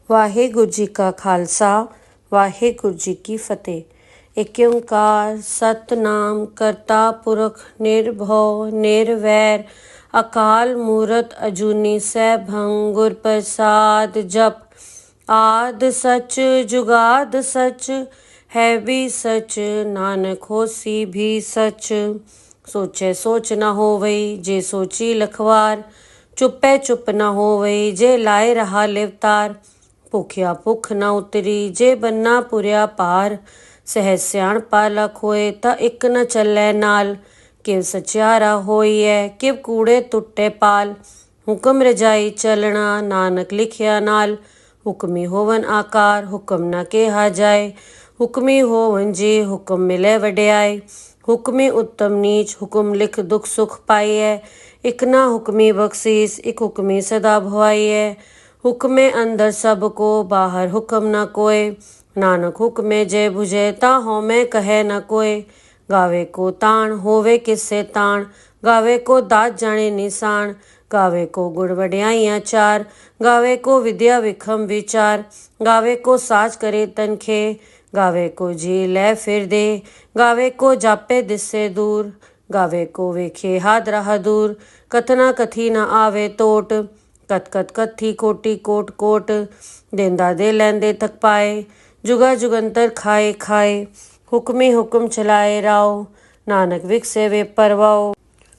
ਵਾਹਿਗੁਰੂ ਜੀ ਕਾ ਖਾਲਸਾ ਵਾਹਿਗੁਰੂ ਜੀ ਕੀ ਫਤਿਹ। ਏਕ ਓੰਕਾਰ ਸਤਨਾਮ ਕਰਤਾ ਪੁਰਖ ਨਿਰਭਉ ਨਿਰਵੈਰ ਅਕਾਲ ਮੂਰਤ ਅਜੂਨੀ ਸੈਭੰ ਗੁਰ ਪ੍ਰਸਾਦ ਜਪ। ਆਦ ਸਚ ਜੁਗਾਦ ਸਚ ਹੈ ਵੀ ਸਚ ਨਾਨਕ ਹੋਸੀ ਵੀ ਸਚ। ਸੋਚੈ ਸੋਚ ਨਾ ਹੋਵਈ ਜੇ ਸੋਚੀ ਲਖਵਾਰ ਚੁੱਪੈ ਚੁੱਪ ਨਾ ਹੋਵਈ ਜੇ ਲਾਏ ਰਹਾ ਲਿਵਤਾਰ। ਭੁਖਿਆ ਭੁੱਖ ਨਾ ਉਤਰੀ ਜੇ ਬੰਨਾ ਪੁਰਿਆ ਭਾਰ ਸਹਿਜ ਸਿਆਣਪਾ ਲਖ ਹੋਏ ਤਾਂ ਇੱਕ ਨ ਚੱਲੈ ਨਾਲ। ਕਿਵ ਸਚਿਆਰਾ ਹੋਈਐ ਕਿਵ ਕੂੜੇ ਟੁੱਟੇ ਪਾਲ। ਹੁਕਮ ਰਜਾਈ ਚੱਲਣਾ ਨਾਨਕ ਲਿਖਿਆ ਨਾਲ। ਹੁਕਮੀ ਹੋਵਨ ਆਕਾਰ ਹੁਕਮ ਨਾ ਕਿਹਾ ਜਾਏ। ਹੁਕਮੀ ਹੋਵਨ ਜੀ ਹੁਕਮ ਮਿਲੇ ਵਡਿਆਈ। ਹੁਕਮੀ ਉੱਤਮ ਨੀਚ ਹੁਕਮ ਲਿਖ ਦੁਖ ਸੁਖ ਪਾਈਐ। ਇਕ ਨਾ ਹੁਕਮੀ ਬਖਸ਼ੀਸ ਇਕ ਹੁਕਮੀ ਸਦਾ ਭਵਾਈਐ। ਹੁਕਮੇ ਅੰਦਰ ਸਭ ਕੋ ਬਾਹਰ ਹੁਕਮ ਨਾ ਕੋਏ। ਨਾਨਕ ਹੁਕਮੇ ਜੇ ਬੁਝੇ ਤਾਂ ਹਉਮੈ ਕਹੈ ਨ ਕੋਏ। ਗਾਵੇ ਕੋ ਤਾਣ ਹੋਵੇ ਕਿਸੇ ਤਾਣ ਗਾਵੇ ਕੋ ਦਾਤ ਜਾਣੇ ਨਿਸ਼ਾਨ। ਗਾਵੇ ਕੋ ਗੁਣ ਵਡਿਆਈਆਂ ਚਾਰ ਗਾਵੇ ਕੋ ਵਿਦਿਆ ਵਿਖਮ ਵਿਚਾਰ। ਗਾਵੇ ਕੋ ਸਾਚ ਕਰੇ ਤਨਖੇ ਗਾਵੇ ਕੋ ਜੀ ਲੈ ਫਿਰਦੇ। ਗਾਵੇ ਕੋ ਜਾਪੇ ਦਿਸੇ ਦੂਰ ਗਾਵੇ ਕੋ ਵੇਖੇ ਹਾਦਰਾ ਦੂਰ। ਕਥਨਾ ਕਥੀ ਨ ਆਵੇ ਟੋਟ ਕਥ ਕਥ ਕਥੀ ਕੋਟੀ ਕੋਟ ਕੋਟ। ਦੇਂਦਾ ਦੇ ਲੈਂਦੇ ਥਕ ਪਾਏ ਜੁਗਾ ਜੁਗੰਤਰ ਖਾਏ ਖਾਏ। ਹੁਕਮੀ ਹੁਕਮ ਚਲਾਏ ਰਾਓ ਨਾਨਕ ਵਿਖਸੇ ਵੇ ਪਰਵਾਓ।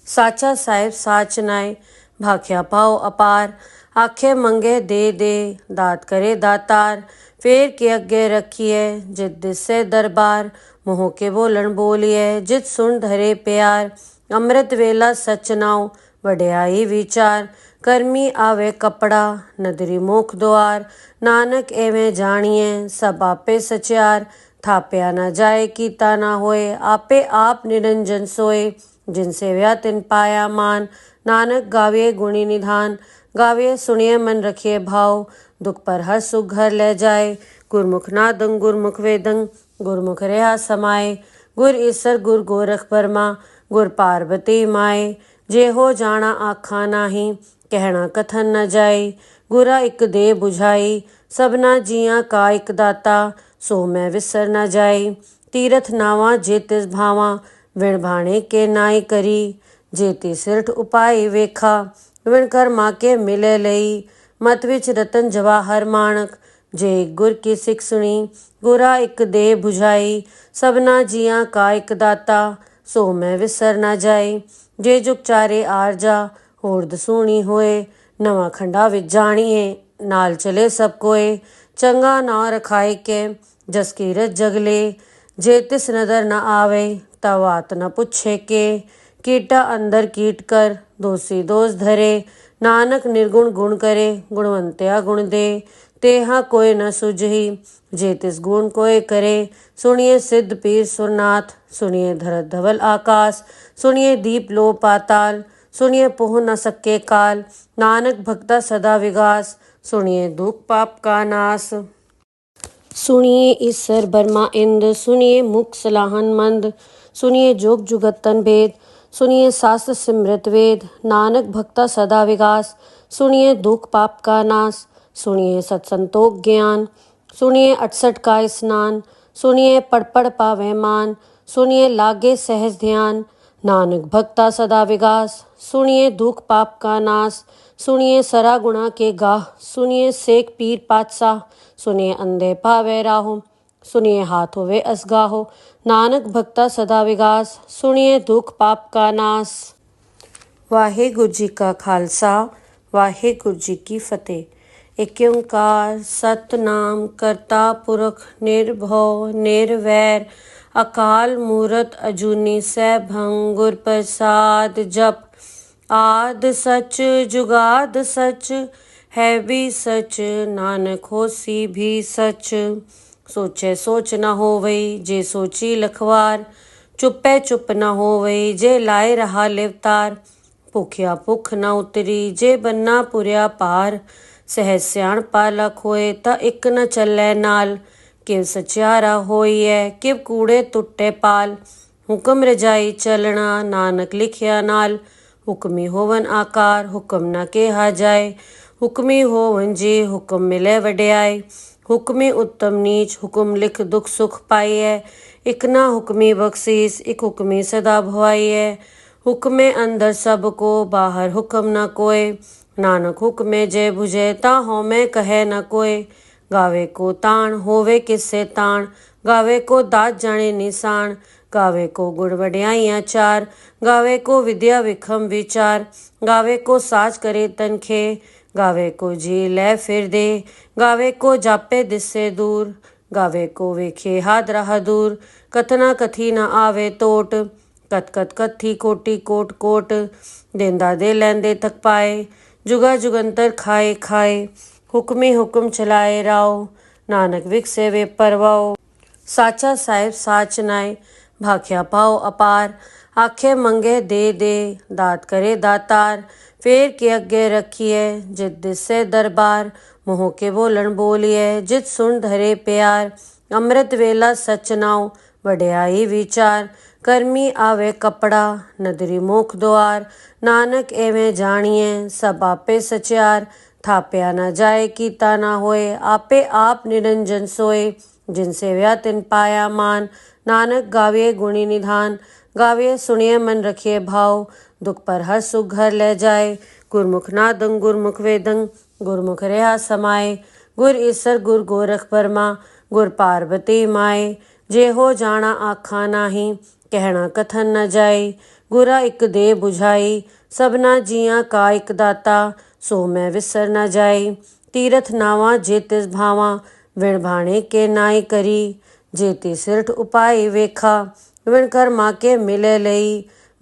ਸਾਚਾ ਸਾਹਿਬ ਸਾਚ ਨਾਏ ਭਾਖਿਆ ਪਾਓ ਅਪਾਰ। ਆਖੇ ਮੰਗੇ ਦੇ ਦਾਤ ਕਰੇ ਦਾਤਾਰ। ਫੇਰ ਕੇ ਅੱਗੇ ਰੱਖੀਐ ਜਿਤ ਦਿਸੇ ਦਰਬਾਰ। ਮੋਹ ਕੇ ਬੋਲਣ ਬੋਲੀਐ ਜਿਤ ਸੁਣ ਧਰੇ ਪਿਆਰ। ਅੰਮ੍ਰਿਤ ਵੇਲਾ ਸਚ ਨਾਉ ਵਡਿਆਈ ਵਿਚਾਰ। ਕਰਮੀ ਆਵੇ ਕੱਪੜਾ ਨਦਰੀ ਮੁਖ ਦੁਆਰ। ਨਾਨਕ ਐਵੇਂ ਜਾਣੀਐ ਸਭ ਆਪੇ ਸਚਿਆਰ। ਥਾਪਿਆ ਨਾ ਜਾਏ ਕੀਤਾ ਨਾ ਹੋਏ ਆਪੇ ਆਪ ਨਿਰੰਜਨ ਸੋਏ। ਜਿਨ ਸੇਵਿਆ ਤਿਨ ਪਾਇਆ ਮਾਨ ਨਾਨਕ ਗਾਵੀਏ ਗੁਣੀ ਨਿਧਾਨ। ਗਾਵੀਏ ਸੁਣੀਏ ਮਨ ਰਖੀਏ ਭਾਉ ਦੁਖ ਪਰ ਹਰ ਸੁਖ ਘਰ ਲੈ ਜਾਏ। ਗੁਰਮੁਖ ਨਾਦੰ ਗੁਰਮੁਖ ਵੇਦੰ ਗੁਰਮੁਖ ਰਿਹਾ ਸਮਾਏ। ਗੁਰ ਈਸਰ ਗੁਰ ਗੋਰਖ ਬਰਮਾ ਗੁਰ ਪਾਰਬਤੀ ਮਾਏ। ਜਿਹੋ ਜਾਣਾ ਆਖਾਂ ਨਾਹੀ ਕਹਿਣਾ ਕਥਨ ਨ ਜਾਈ। ਗੁਰਾ ਇੱਕ ਦੇ ਬੁਝਾਈ ਸਭਨਾ ਜੀਆਂ ਕਾ ਇੱਕ ਦਾਤਾ ਸੋ ਮੈਂ ਵਿਸਰ ਨ ਜਾਈ। ਤੀਰਥ ਨਾਵਾਂ ਜੇ ਤਿਸ ਭਾਵਾਂ ਵਿਣ ਭਾਣੇ ਕੇ ਨਾਈ ਕਰੀ। ਜੇ ਤੀ ਸਿਰਠ ਉਪਾਈ ਵੇਖਾ ਵਿਣ ਕਰਮਾ ਕੇ ਮਿਲੇ ਲਈ। ਮਤ ਵਿੱਚ ਰਤਨ ਜਵਾਹਰ ਮਾਣਕ ਜੇ ਗੁਰ ਕੀ ਸਿੱਖ ਸੁਣੀ। ਗੁਰਾ ਇੱਕ ਦੇ ਬੁਝਾਈ ਸਭਨਾ ਜੀਆਂ ਕਾ ਇੱਕ ਦਾਤਾ ਸੋ ਮੈਂ ਵਿਸਰ ਨ ਜਾਈ। ਜੇ ਜੁਗ ਚਾਰੇ ਆਰਜਾ ਹੋਰ ਦਸੂਣੀ ਹੋਏ। ਨਵਾਂ ਖੰਡਾ ਵਿੱਚ ਜਾਣੀਏ ਨਾਲ ਚਲੇ ਸਭ ਕੋਏ। ਚੰਗਾ ਨਾਂ ਰਖਾਏ ਕੇ ਜਸ ਕੀਰਤ ਜਗਲੇ। ਜੇ ਤਿਸ ਨਦਰ ਨ ਆਵੇ ਤਾਂ ਵਾਤ ਨ ਪੁੱਛੇ ਕੇ। ਕੀਟਾ ਅੰਦਰ ਕੀਟ ਕਰ ਦੋਸੀ ਦੋਸ ਧਰੇ। ਨਾਨਕ ਨਿਰਗੁਣ ਗੁਣ ਕਰੇ ਗੁਣਵੰਤਿਆ ਗੁਣ ਦੇ। ਤੇਹਾ ਕੋਈ ਨ ਸੁਝਈ ਜੇ ਤਿਸ ਗੁਣ ਕੋਇ ਕਰੇ। ਸੁਣੀਏ ਸਿੱਧ ਪੀਰ ਸੁਰਨਾਥ ਸੁਣੀਏ ਧਰਤ ਧਵਲ ਆਕਾਸ। ਸੁਣੀਏ ਦੀਪ ਲੋ ਪਾਤਾਲ ਸੁਣੀਏ ਪਹੁ ਨ ਸਕੇ ਕਾਲ। ਨਾਨਕ ਭਗਤਾ ਸਦਾ ਵਿਗਾਸ ਸੁਣੀਏ ਦੁਖ ਪਾਪ ਕਾ ਨਾਸ। ਸੁਣੀਏ ਈਸਰ ਬਰਮਾ ਇੰਦ ਸੁਣੀਏ ਮੁਖ ਸਲਾਹਨ ਮੰਦ। ਸੁਣੀਏ ਜੋਗ ਜੁਗਤ ਤਨ ਭੇਦ ਸੁਣੀਏ ਸਾਸਤ ਸਿਮਰਤ ਵੇਦ। ਨਾਨਕ ਭਗਤਾ ਸਦਾ ਵਿਗਾਸ ਸੁਣੀਏ ਦੁਖ ਪਾਪ ਕਾ ਨਾਸ। ਸੁਣੀਏ ਸਤ ਸੰਤੋਖ ਗਿਆਨ ਸੁਣੀਏ 68 ਕਾ स्नान। ਸੁਣੀਏ ਪੜ ਪੜ ਪਾਵੇ ਮਾਨ ਸੁਣੀਏ ਲਾਗੇ ਸਹਿਜ ਧਿਆਨ। ਨਾਨਕ ਭਗਤਾ ਸਦਾ ਵਿਗਾਸ ਸੁਣੀਏ ਦੁਖ ਪਾਪ ਕਾ ਨਾਸ। ਸੁਣੀਏ ਸਰਾ ਗੁਣਾ ਕੇ ਗਾਹ ਸੁਣੀਏ ਸੇਖ ਪੀਰ ਪਾਤਸ਼ਾਹ। ਸੁਣੀਏ ਅੰਧੇ ਭਾਵੇ ਰਾਹੋ ਸੁਣੀਏ ਹਾਥ ਹੋਵੇ ਅਸਗਾਹੋ। ਨਾਨਕ ਭਗਤਾ ਸਦਾ ਵਿਗਾਸ ਸੁਣੀਏ ਦੁਖ ਪਾਪ ਕਾ ਨਾਸ। ਵਾਹਿਗੁਰੂ ਜੀ ਕਾ ਖਾਲਸਾ ਵਾਹਿਗੁਰੂ ਜੀ ਕੀ ਫਤਿਹ। ਏਕ ਓੰਕਾਰ ਸਤਨਾਮ ਕਰਤਾ ਪੁਰਖ ਨਿਰਭਉ ਨਿਰਵੈਰ ਅਕਾਲ ਮੂਰਤ ਅਜੂਨੀ ਸੈਭੰ ਗੁਰ ਪ੍ਰਸਾਦ ਜਪ। ਆਦ ਸਚ ਜੁਗਾਦ ਸਚ ਹੈ ਵੀ ਸਚ ਨਾਨਕ ਹੋਸੀ ਵੀ ਸਚ। ਸੋਚੈ ਸੋਚ ਨਾ ਹੋਵਈ ਜੇ ਸੋਚੀ ਲਖਵਾਰ ਚੁੱਪੈ ਚੁੱਪ ਨਾ ਹੋਵਈ ਜੇ ਲਾਏ ਰਹਾ ਲਿਵਤਾਰ। ਭੁਖਿਆ ਭੁੱਖ ਨਾ ਉਤਰੀ ਜੇ ਬੰਨਾ ਪੁਰਿਆ ਭਾਰ ਸਹਿਜ ਸਿਆਣਪਾ ਲਖ ਹੋਏ ਤਾਂ ਇੱਕ ਨ ਚੱਲੈ ਨਾਲ। ਕਿਵ ਸਚਿਆਰਾ ਹੋਈਐ ਕਿਵ ਕੂੜੇ ਟੁੱਟੇ ਪਾਲ। ਹੁਕਮ ਰਜਾਈ ਚੱਲਣਾ ਨਾਨਕ ਲਿਖਿਆ ਨਾਲ। ਹੁਕਮੀ ਹੋਵਨ ਆਕਾਰ ਹੁਕਮ ਨਾ ਕਿਹਾ ਜਾਏ। हुक्मी होवन जी हुक्म मिले वड्याई। हुक्मी उत्तम नीच हुक्म लिख दुख सुख पाइए। इक ना हुक्मी बख्शीस इक हुक्मी सदा भवाइए। हुक्मे अंदर सबको बाहर हुक्म न कोय। नानक हुक्मे जय बुझे ता होमे कहे न कोय। गावे को ताण होवे किससे ताण। गावे को दात जाने निशान। गावे को गुण वड्याइयां चार। गावे को विद्या विखम विचार। गावे को साज करे तनखे। गावे को जी लै फिर दे। गावे को जापे दिस्से दूर। गावे को वेखे हाथ राह दूर। कथना कथी न आवे टोट। कत कत कथी कोटि कोट कोट। देंदा दे लैंदे तक पाए। जुगा जुगंतर खाए खाए। हुक्मी हुक्म चलाए राव। नानक विकसे वे परवाओ। साचा साहिब साच नाय। भाख्या पाओ अपार। आखे मंगे दे दात करे दातार। फेर के अगे रखिए जित दिसे दरबार। मोह के बोलन बोलिए जित सुन धरे प्यार। अमृत वेला सच नाव वड्याई विचार। कर्मी आवे कपड़ा नदरी मुख द्वार। नानक एवें जानिए सब आपे सचार। थाप्या न जाए कीता ना होए। आपे आप निरंजन सोए। जिन सेव्या तिन पाया मान। नानक गाविए गुणी निधान। गाविए सुनिए मन रखिए भाव। दुख पर हर सुख घर ले जाए। गुरमुख नादं गुरमुख वेदं गुरमुख रहा समाए। गुर ईसर गुर गोरख बर्मा गुर पार्वती माए। जे हो जाना आखा नाही कहना कथन न जाए। गुरा इक दे बुझाई सबना जिया का इक दाता। सो मैं विसर न जाए। तीरथ नावा जे तिस भावा विण भाणे के नाई करी। जे ती सिरठ उपाय वेखा विण कर्मा के मिले लई।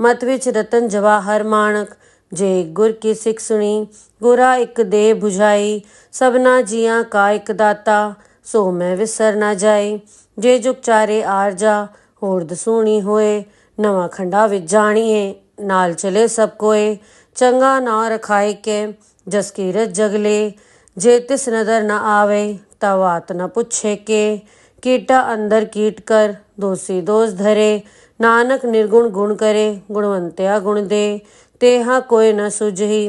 मत विच रतन जवाहर माणक जे गुर की सिख सुनी। गुरा इक दे बुझाई सबना जिया का इक दाता। सो मैं विसर न जाए। जे जुग चारे आरजा होर दसूणी होए। नवा खंडा विच जानिए नाल चले सब कोए। चंगा ना रखाए के जस कीरत जगले। जे तिस नदर न आवे तवात न पुछे के। कीटा अंदर कीट कर दोषी दोष धरे। नानक निर्गुण गुण करे गुणवंत्या गुण दे। तेहा कोय न सुझही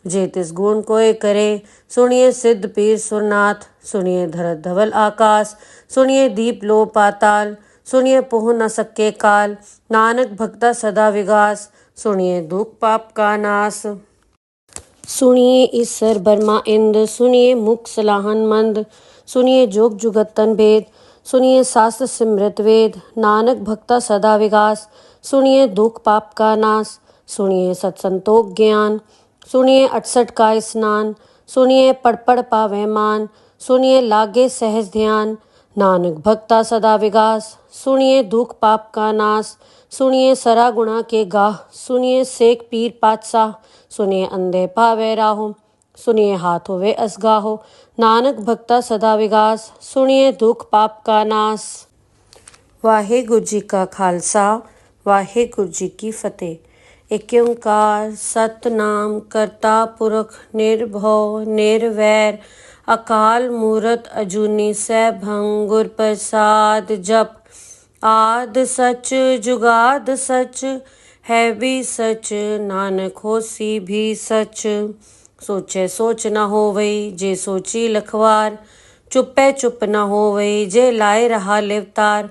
जे तिस गुण कोय करे। सुनिए सिद्ध पीर सुरनाथ सुनिए धरत धवल आकाश। सुनिए दीप लो पाताल सुनिए पोह न सके काल। नानक भक्ता सदा विगास सुनिए दुख पाप का नाश। सुनिए ईसर बर्मा इंद सुनिए मुख सलाहन मंद। सुनिए जोग जुगत तन भेद सुनिए शास्त्र सिमृत वेद। नानक भक्ता सदा विगास सुनिए दुख पाप का नाश। सुनिए सत्संतोख ज्ञान सुनिए 68 का स्नान। सुनिए पढ़ पढ़ पावे मान सुनिए लागे सहज ध्यान। नानक भक्ता सदा विगास सुनिए दुख पाप का नाश। सुनिए सरा गुणा के गाह सुनिए सेक पीर पातशाह। सुनिए अंधे पावे राहो सुनिए हाथ होवे असगाहो। नानक भक्ता सदा विगास सुनिए दुख पाप का नाश। वाहेगुरु जी का खालसा वाहेगुरु जी की फतेह। एक ओंकार सतनाम करता पुरख निर्भव निर्वैर। अकाल मूरत अजूनी सैभं गुर प्रसाद जप। आद सच जुगाद सच है भी सच नानक होसी भी सच। सोचे सोच न होवई जे सोची लखवार। चुपे चुप न होवई जे लाए रहा लिवतार।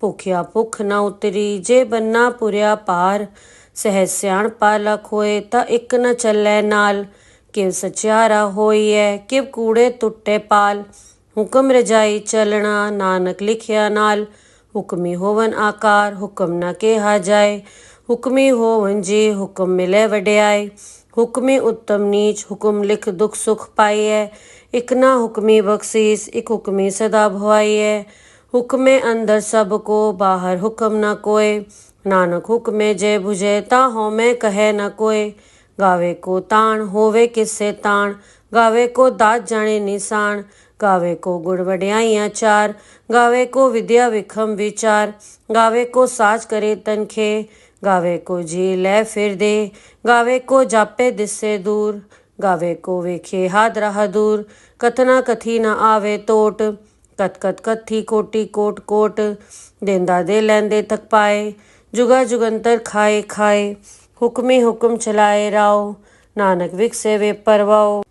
भुखिया भुख न उतरी जे बन्ना पुरिया पार। सहज सियाण पालक होए ता इक न चलै नाल। किव सचियारा होइए किव कूड़े टुटे पाल। हुक्म रजाई चलना नानक लिखिया नाल। हुक्मी होवन आकार हुक्म न केहा जाए। हुक्मी होवन जी हुक्म मिले वड्याई। हुक्मी उत्तम नीच हुक्म लिख दुख सुख पाइए। इक ना हुक्मी बख्शीस इक हुक्मी सदा भवाइए। हुक्मे अंदर सबको बाहर हुक्म न कोय। नानक हुक्मे जय बुझे ता होमे कहे न कोय। गावे को ताण होवे किससे ताण। गावे को दात जाने निशान। गावे को गुण वड्याइयां चार। गावे को विद्या विखम विचार। गावे को साज करे तनखे। गावे को जी लै फिर दे। गावे को जापे दिस्से दूर। गावे को वेखे हाथ राह दूर। कथना कथी न आवे टोट। कत कत कथी कोटि कोट कोट। देंदा दे लैंदे तक पाए। जुगा जुगंतर खाए खाए। हुक्मी हुक्म चलाए राव। नानक विकसे वे परवाओ।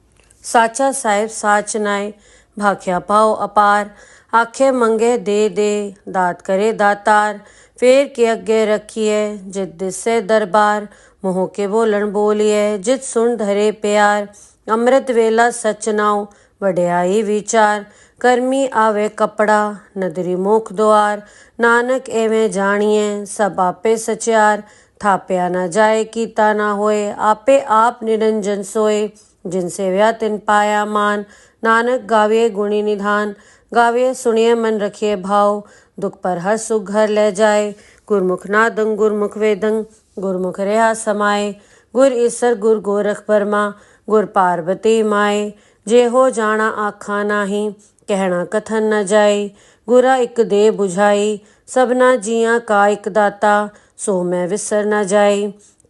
ਸਾਚਾ ਸਾਹਿਬ ਸਾਚ ਨਾਏ ਭਾਖਿਆ ਪਾਓ ਅਪਾਰ ਆਖੇ ਮੰਗੇ ਦੇ ਦਾਤ ਕਰੇ ਦਾਤਾਰ ਫੇਰ ਕੇ ਅੱਗੇ ਰੱਖੀਏ ਜਿਤ ਦਿਸੇ ਦਰਬਾਰ ਮੋਹ ਕੇ ਬੋਲਣ ਬੋਲੀਏ ਜਿਤ ਸੁਣ ਧਰੇ ਪਿਆਰ ਅੰਮ੍ਰਿਤ ਵੇਲਾ ਸਚ ਨਾਉ ਵਡਿਆਈ ਵਿਚਾਰ ਕਰਮੀ ਆਵੇ ਕਪੜਾ ਨਦਰੀ ਮੁਖ ਦੁਆਰ ਨਾਨਕ ਐਵੇਂ ਜਾਣੀਏ ਸਭ ਆਪੇ ਸਚਿਆਰ ਥਾਪਿਆ ਨਾ ਜਾਏ ਕੀਤਾ ਨਾ ਹੋਏ ਆਪੇ ਆਪ ਨਿਰੰਜਨ ਸੋਏ जिन सेव्या तिन पाया मान नानक गाविए गुणी निधान गाविए सुनिए मन रखिए भाव दुख पर हर सुख घर ले जाए गुरमुख नादंग गुरमुख वेदंग गुरमुख रहा समाए गुर ईसर गुर गोरख बर्मा गुर पार्वती माए जे हो जाना आखा नाही कहना कथन न जाए गुरा एक दे बुझाई सबना जिया का एक दाता सो मैं विसर न जाए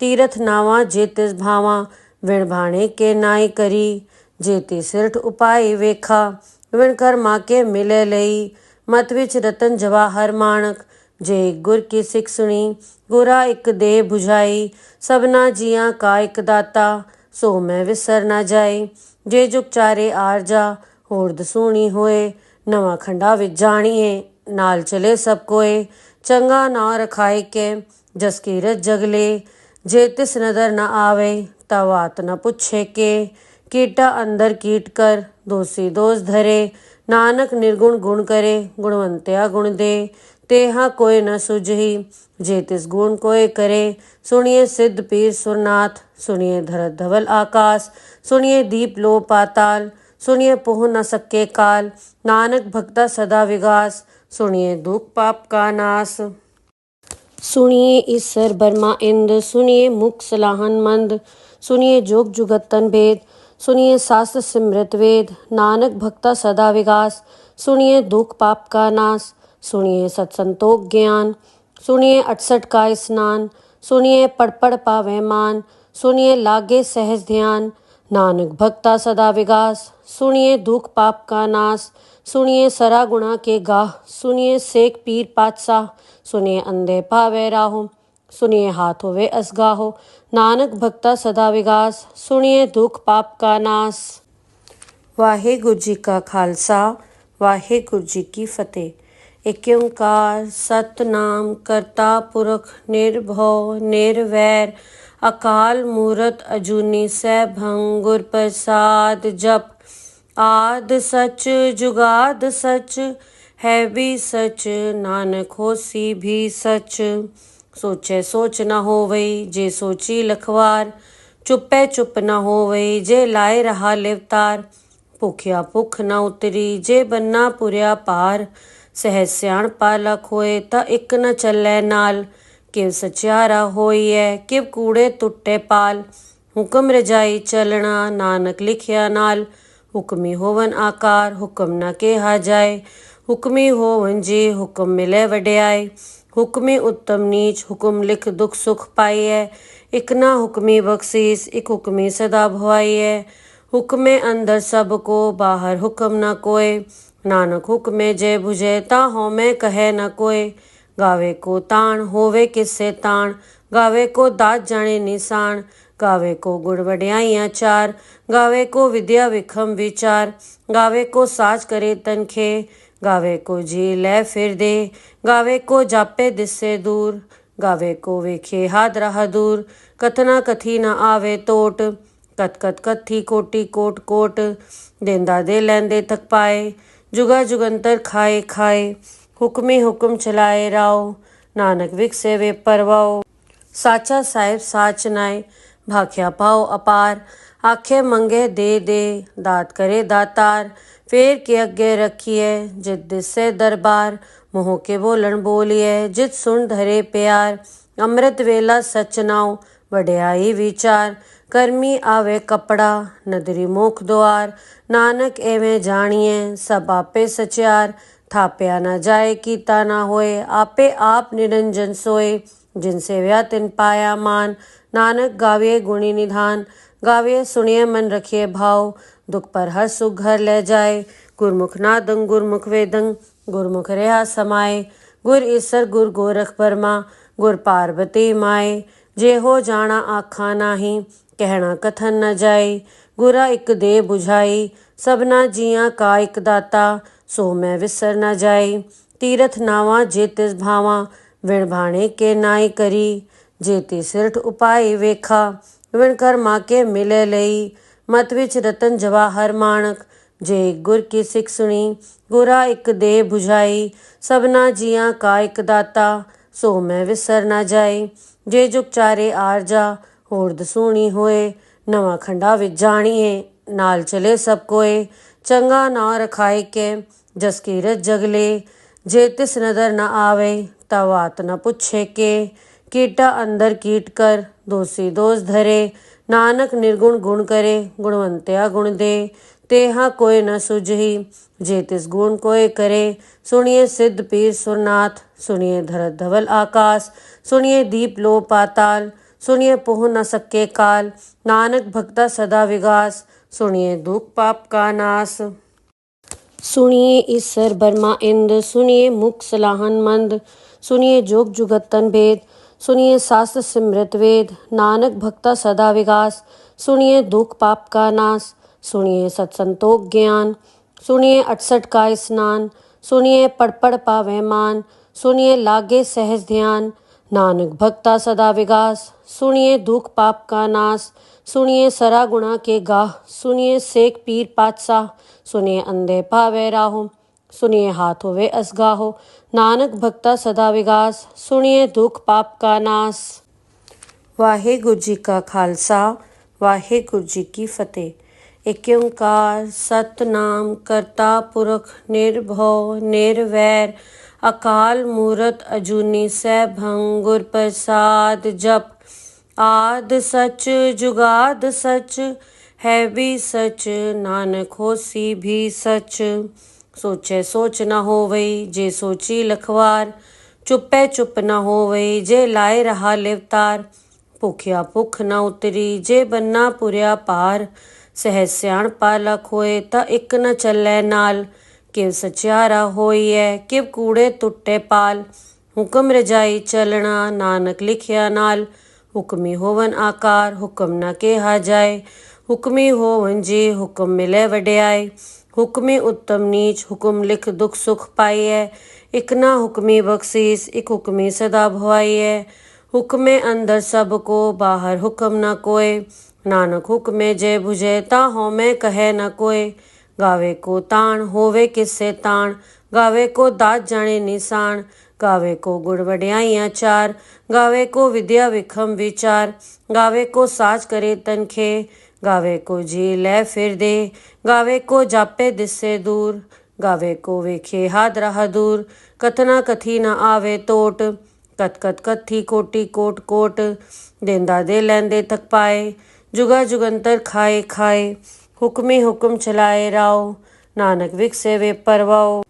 तीरथ नावा जे तिस भावा विण भाणे के नाई करी जेती सिरठ उपाय वेखा विण कर माँ के मिले लई मत विच रतन जवाहर माणक जे गुर की सिख सुनी गुरा एक दे बुझाई सबना जिया का एक दाता सो मैं विसर ना जाए जे जुग चारे आरजा होर दसूणी होए नवा खंडा विच जाणीए नाल चले सब कोए चंगा ना रखाए के जस कीरत जगले जे तिस नदर न आवे तवात न पुछे के कीटा अंदर कीट कर दोषी दोष धरे नानक निर्गुण गुण करे गुणवंत्या गुण दे तेहा कोई न सुझही जे तिस गुण कोई करे सुनिए सिद्ध पीर सुरनाथ सुनिए धरत धवल आकाश सुनिए दीप लो पाताल सुनिए पोह न सके काल नानक भक्ता सदा विगास सुनिए दुख पाप का नाश सुनिए ईसर बर्मा इंद सुनिए मुख सलाहन मंद सुनिए जोग जुगतन भेद सुनिए शास्त्र सिमृत वेद नानक भक्ता सदा विगास सुनिए दुख पाप का नाश सुनिए सत्संतोख ज्ञान सुनिए 68 का स्नान सुनिए पढ़ पढ़ पावे मान सुनिए लागे सहज ध्यान नानक भक्ता सदा विगास सुनिए दुख पाप का नाश सुनिए सरा गुणा के गाह सुनिए सेक पीर पातशाह सुनिए अंधे पावे राहो सुनिए हाथ होवे असगाहो नानक भक्ता सदा विगास सुनिए दुख पाप का नाश वाहेगुरु जी का खालसा वाहेगुरु जी की फतेह। एक ओंकार सतनाम करता पुरख निर्भव निर्वैर अकाल मूरत अजूनी सैभं गुर प्रसाद जप आद सच जुगाद सच है भी सच नानक होसी भी सच सोचे सोच न होवई जे सोची लखवार चुपे चुप न होवई जे लाए रहा लिवतार भुखिया भुख न उतरी जे बन्ना पुरिया पार सहज सियाण पालक होए ता इक न चलै नाल किव सचियारा होइए किव कूड़े टुटे पाल हुक्म रजाई चलना नानक लिखिया नाल हुक्मी होवन आकार हुक्म न केहा जाए हुक्मी होवन जी हुक्म मिले वड्याई हुक्मी उत्तम नीच हुक्म लिख दुख सुख पाइए इक ना हुक्मी बख्शीस इक हुक्मी सदा भवाइए हुक्मे अंदर सब को बाहर हुक्म न कोय नानक हुक्मे जय बुझे ता होमे कहे न कोय गावे को ताण होवे किससे ताण गावे को दात जाने निशान गावे को गुण वड्याइयां चार गावे को विद्या विखम विचार गावे को साज करे तनखे गावे को जी ले फिर दे गावे को जापे दिस्से दूर गावे को वेखे हाथ रहा दूर कथना कथी न आवे टोट कत कत कथी कोटि कोट कोट देंदा दे लैंदे थक पाए जुगा जुगंतर खाए खाए हुक्मी हुक्म चलाए राव नानक विकसे वे परवाओ साचा साहिब साच नाए भाख्या पाओ अपार आखे मंगे दे दात करे दातार फेर के अगे रखिए जित दिसे दरबार मोह के बोलण बोलिए जित सुन धरे प्यार अमृत वेला सच नाउ वड्याई विचार करमी आवे कपड़ा नदरी मुख द्वार नानक एवें जानिए सब आपे सचियार थाप्या न जाए कीता न होए आपे आप निरंजन सोए जिन सेव्या तिन पाया मान नानक गाविए गुणी निधान गाविए सुनिए मन रखिए भाव दुख पर हर सुख घर ले जाए गुरमुख नादंग गुरमुख वेदंग गुरमुख रहा समाए गुर ईसर गुर गोरख बर्मा गुर पार्वती माए जे हो जाना आखा नाही कहना कथन न जाए ਗੁਰਾ ਇੱਕ ਦੇ ਬੁਝਾਈ ਸਭਨਾ ਜੀਆਂ ਕਾ ਇੱਕ ਦਾਤਾ ਸੋ ਮੈਂ ਵਿਸਰ ਨਾ ਜਾਈ। ਤੀਰਥ ਨਾਵਾਂ ਜੇ ਤਿਸ ਭਾਵਾਂ ਵਿਣ ਭਾਣੇ ਕੇ ਨਾਈ ਕਰੀ। ਜੇ ਤੀ ਸਿਰਠ ਉਪਾਈ ਵੇਖਾ ਵਿਣ ਕਰਮਾ ਕੇ ਮਿਲੇ ਲਈ। ਮਤ ਵਿੱਚ ਰਤਨ ਜਵਾਹਰ ਮਾਣਕ ਜੇ ਗੁਰ ਕੀ ਸਿੱਖ ਸੁਣੀ। ਗੁਰਾ ਇੱਕ ਦੇ ਬੁਝਾਈ ਸਭਨਾ ਜੀਆਂ ਕਾ ਇੱਕ ਦਾਤਾ ਸੋ ਮੈਂ ਵਿਸਰ ਨਾ ਜਾਈ। ਜੇ ਜੁਗ ਚਾਰੇ ਆਰਜਾ ਹੋਰ ਦਸੂਣੀ ਹੋਏ। ਨਵਾਂ ਖੰਡਾ ਵਿੱਚ ਜਾਣੀਏ ਨਾਲ ਚਲੇ ਸਭ ਕੋਏ। ਚੰਗਾ ਨਾ ਰਖਾਈ ਕੇ ਜਸ ਕੀਰਤ ਜਗਲੇ। ਜੇ ਤਿਸ ਨਦਰ ਨਾ ਆਵੇ ਤਾ ਬਾਤ ਨਾ ਪੁੱਛੇ ਕੇ। ਕੀਟਾ ਅੰਦਰ ਕੀਟ ਕਰ ਦੋਸੀ ਦੋਸ ਧਰੇ। ਨਾਨਕ ਨਿਰਗੁਣ ਗੁਣ ਕਰੇ ਗੁਣਵੰਤਿਆ ਗੁਣ ਦੇ। ਤੇਹਾ ਕੋਈ ਨ ਸੁਝਈ ਜੇ ਤਿਸ ਗੁਣ ਕੋਏ ਕਰੇ। ਸੁਣੀਏ ਸਿੱਧ ਪੀਰ ਸੁਰਨਾਥ ਸੁਣੀਏ ਧਰਤ ਧਵਲ ਆਕਾਸ। ਸੁਣੀਏ ਦੀਪ ਲੋ ਪਾਤਾਲ ਸੁਣੀਏ ਪਹੁ ਨ ਸਕੇ ਕਾਲ। ਨਾਨਕ ਭਗਤਾ ਸਦਾ ਵਿਗਾਸ ਸੁਣੀਏ ਦੁਖ ਪਾਪ ਕਾ ਨਾਸ। सुनिए ईश्वर बर्मा इंद्र सुनिए मुख सलाहन मंद। सुनिए जोग जुगतन भेद सुनिए शास्त्र सिमृत वेद। नानक भक्ता सदा विगास सुनिए दुख पाप का नाश। सुनिए सत्संतोख ज्ञान सुनिए 68 का स्नान। सुनिए पढ़ पढ़ पावे मान सुनिए लागे सहज ध्यान। नानक भक्ता सदा विगास सुनिए दुख पाप का नाश। सुनिए सरा गुणा के गाह सुनिए सेक पीर पातशाह। सुनिए अंधे पावे राहो सुनिए हाथ होवे असगाहो। नानक भक्ता सदा विगास सुनिए दुख पाप का नाश। वाहेगुरु जी का खालसा वाहेगुरु जी की फतेह। एक ओंकार सतनाम करता पुरख निर्भव निर्वैर अकाल मूरत अजूनी सैभं गुर प्रसाद। जप आद सच जुगाद सच है भी सच नानक होसी भी सच। सोचे सोच न होवई जे सोची लखवार। चुपे चुप न होवई जे लाए रहा लिवतार। भुखिया भुख न उतरी जे बन्ना पुरिया पार। सहज सियाण पालक होए ता इक न चलै नाल। किव सचियारा होइए किव कूड़े टुटे पाल। हुक्म रजाई चलना नानक लिखिया नाल। हुक्मी होवन आकार हुक्म न केहा जाए। हुक्मी होवन जी हुक्म मिले वड्याई। हुक्मी उत्तम नीच हुक्म लिख दुख सुख पाइए। इक ना हुक्मी बख्शीस इक हुक्मी सदा भवाइए। हुक्मे अंदर सब को बाहर हुक्म न कोय। नानक हुक्मे जय बुझे ता होमे कहे न कोय। गावे को ताण होवे किससे ताण गावे को दात जाने निशान। गावे को गुण वड्याइयां चार गावे को विद्या विखम विचार। गावे को साज करे तनखे गावे को जी ले फिर दे। गावे को जापे दिससे दूर गावे को वेखे हाथ रहा दूर। कथना कथी न आवे टोट कत कत कथी कोटि कोट कोट। देंदा दे लैंदे थक पाए जुगा जुगंतर खाए खाए। हुक्मी हुक्म चलाए राव नानक विकसे वे परवाओ।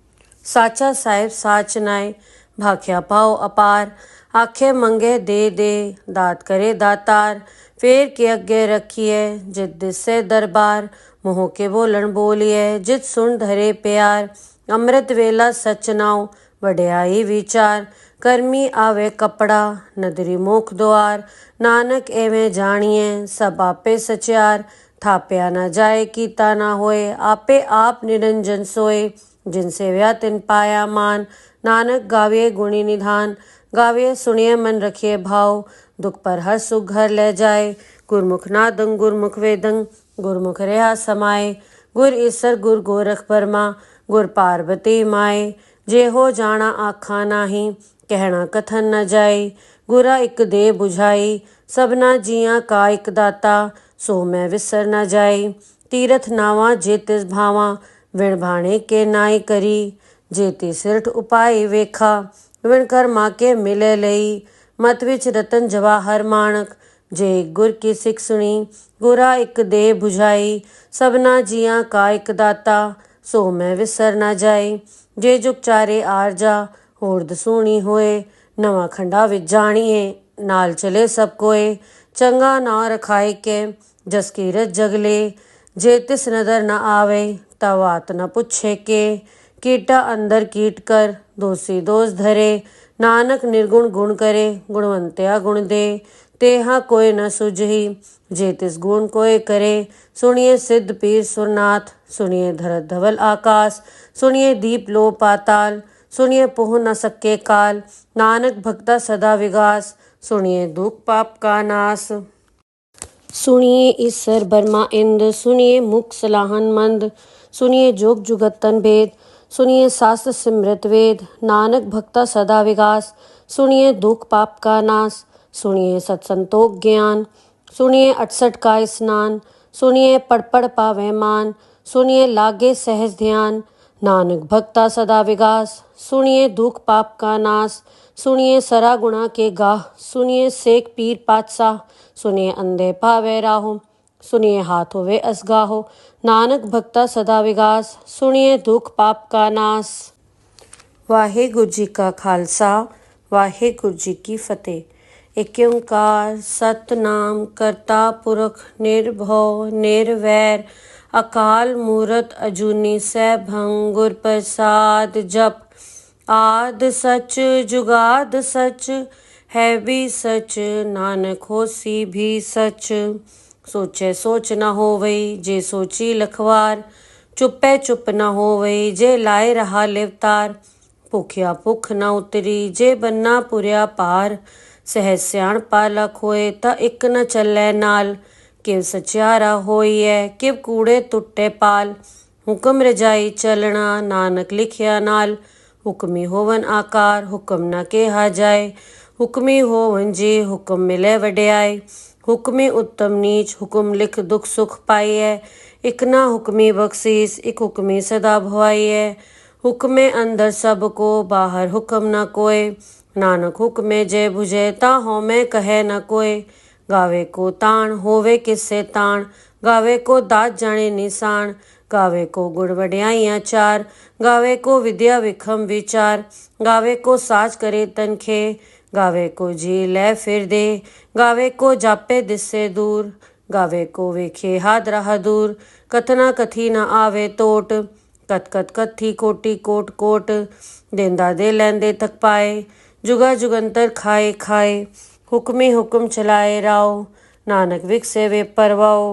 साचा साहिब साच नाय भाख्या पाओ अपार। आखे मंगे दे दात करे दातार। फेर के अगे रखिए जित दिसे दरबार। मोह के बोलन बोलिए जित सुन धरे प्यार। अमृत वेला सच नाव वड्याई विचार। कर्मी आवे कपड़ा नदरी मुख द्वार। नानक एवें जानिए सब आपे सचियार। थाप्या न जाए कीता न होए आपे आप निरंजन सोए। जिनसे व्या तिन पाया मान नानक गाविए गुणी निधान। गाविए सुनिए मन रखिए भाव दुख पर हर सुख घर ले जाए। गुरमुख नादं गुरमुख वेदं गुरमुख रहा समाए। गुर ईसर गुर गोरख बर्मा गुर पार्वती माए। जे हो जाना आखा नाही कहना कथन न जाए। गुरा एक दे बुझाई सबना जियां का एक दाता सो मैं विसर न जाई। तीरथ नावां जे तिस भावां विण भाणे के नाई करी। जे ती सिरठ उपाई वेखा विण कर्मा के मिले लई। मत विच रतन जवाहर माणक जे गुर की सिख सुनी। गुरा एक दे बुझाई सबना जियां का एक दाता सो मैं विसर न जाई। जे जुग चारे आरजा होर दसूणी होए। नवां खंडा विच जाणीए नाल चले सब कोए। चंगा ना रखाए के जस कीरत जगले। जे तिस नदर न आवे ता बात न पुछे के। कीटा अंदर कीट कर दोषी दोष धरे। नानक निर्गुण गुण करे गुणवंत्या गुण दे। तेहा कोई न सुझही। जे तिस गुण कोय करे, सुनिए सिद्ध पीर सुरनाथ। सुनिए धरत धवल आकाश, सुनिए दीप लो पाताल। सुनिए पुह न सके काल, नानक भक्ता सदा विगास। सुनिए दुख पाप का नाश। सुनिए ईसर बर्मा इंद, सुनिए मुख सलाहन मंद। सुनिए जोग जुगतन भेद, सुनिए शास्त्र सिमृत वेद। नानक भक्ता सदा विगास, सुनिए दुख पाप का नाश। सुनिए सत्संतोख ज्ञान, सुनिए 68 का स्नान। सुनिए पढ़ पढ़ पावे मान, सुनिए लागे सहज ध्यान। नानक भक्ता सदा विगास, सुनिए दुख पाप का नाश। सुनिए सरा गुणा के गाह, सुनिए सेक पीर पातशाह। सुनिए अंधे पावे राहो, सुनिए हाथ होवे असगाहो। नानक भक्ता सदा विगास, सुनिए दुख पाप का नाश। वाहेगुरु जी का खालसा, वाहेगुरु जी की फतेह। एक ओंकार सतनाम करता पुरख निर्भव निर्वैर। अकाल मूरत अजूनी सैभं गुर प्रसाद जप। आद सच जुगाद सच है भी सच, नानक होसी भी सच। सोचे सोच न होवई, जे सोची लखवार। चुपे चुप न होवई, जे लाए रहा लिवतार। भुखिया भुख न उतरी, जे बन्ना पुरिया पार। सहज सियाणपा लख होए, ता इक न चलै नाल। किव सचियारा होइए, किव कूड़े टुटे पाल। हुक्म रजाई चलना, नानक लिखिया नाल। हुक्मी होवन आकार, हुक्म न केहा जाए। हुक्मी होवन जी, हुक्म मिले वड्याई। हुक्मी उत्तम नीच, हुक्म लिख दुख सुख पाइए। इक ना हुक्मी बख्शीस, इक हुक्मी सदा भवाइए। हुक्मे अंदर सबको, बाहर हुक्म न कोय। नानक हुक्मे जय बुझे, ता होमे कहे न कोय। गावे को ताण, होवे किससे ताण। गावे को दात जाने निशान। गावे को गुण वड्याइयां चार। गावे को विद्या विखम विचार। गावे को साज करे तनखे। गावे को जी ले फिर दे। गावे को जापे दिससे दूर। गावे को वेखे हाथ रहा दूर। कथना कथी न आवे टोट। कत कत कथी कोटि कोट कोट। देंदा दे लैंदे थक पाए, जुगा जुगंतर खाए खाए। हुक्मी हुक्म चलाए राव, नानक विकसे वे परवाओ।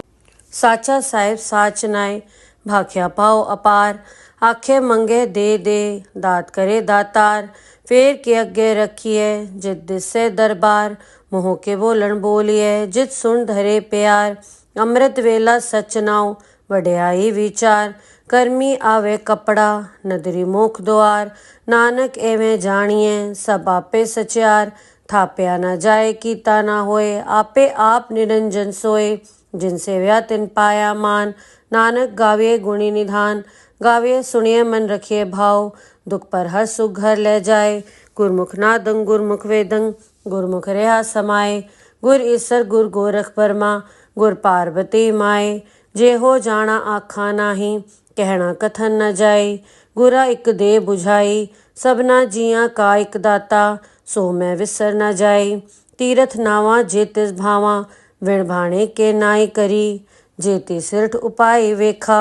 साचा साहिब साच नाय, भाख्या पाओ अपार। आखे मंगे दे दात करे दातार। फेर के अगे रखिए, जित दिसे दरबार। मोह के बोलन बोलिए, जित सुन धरे प्यार। अमृत वेला सच नाव, वड्याई विचार। कर्मी आवे कपड़ा, नदरी मोख द्वार। नानक एवें जानिए, सब आपे सचियार। थाप्या न जाए कीता न होए, आपे आप निरंजन सोए। जिनसे व्या तिन पाया मान, नानक गाविए गुणी निधान। गाविए सुनिए मन रखिए भाव, दुख पर हर सुख घर ले जाए। गुरमुख नादं गुरमुख वेदं, गुरमुख रहा समाए। गुर ईसर गुर गोरख बर्मा, गुर पार्वती माए। जे हो जाना आखा नाही, कहना कथन न जाए। गुरा इक दे बुझाई, सबना जिया का इक दाता। सो मैं विसर न जाए। तीरथ नावा जे तिस भावा, विण भाणे के नाई करी। जे ती सिरठ उपाय वेखा,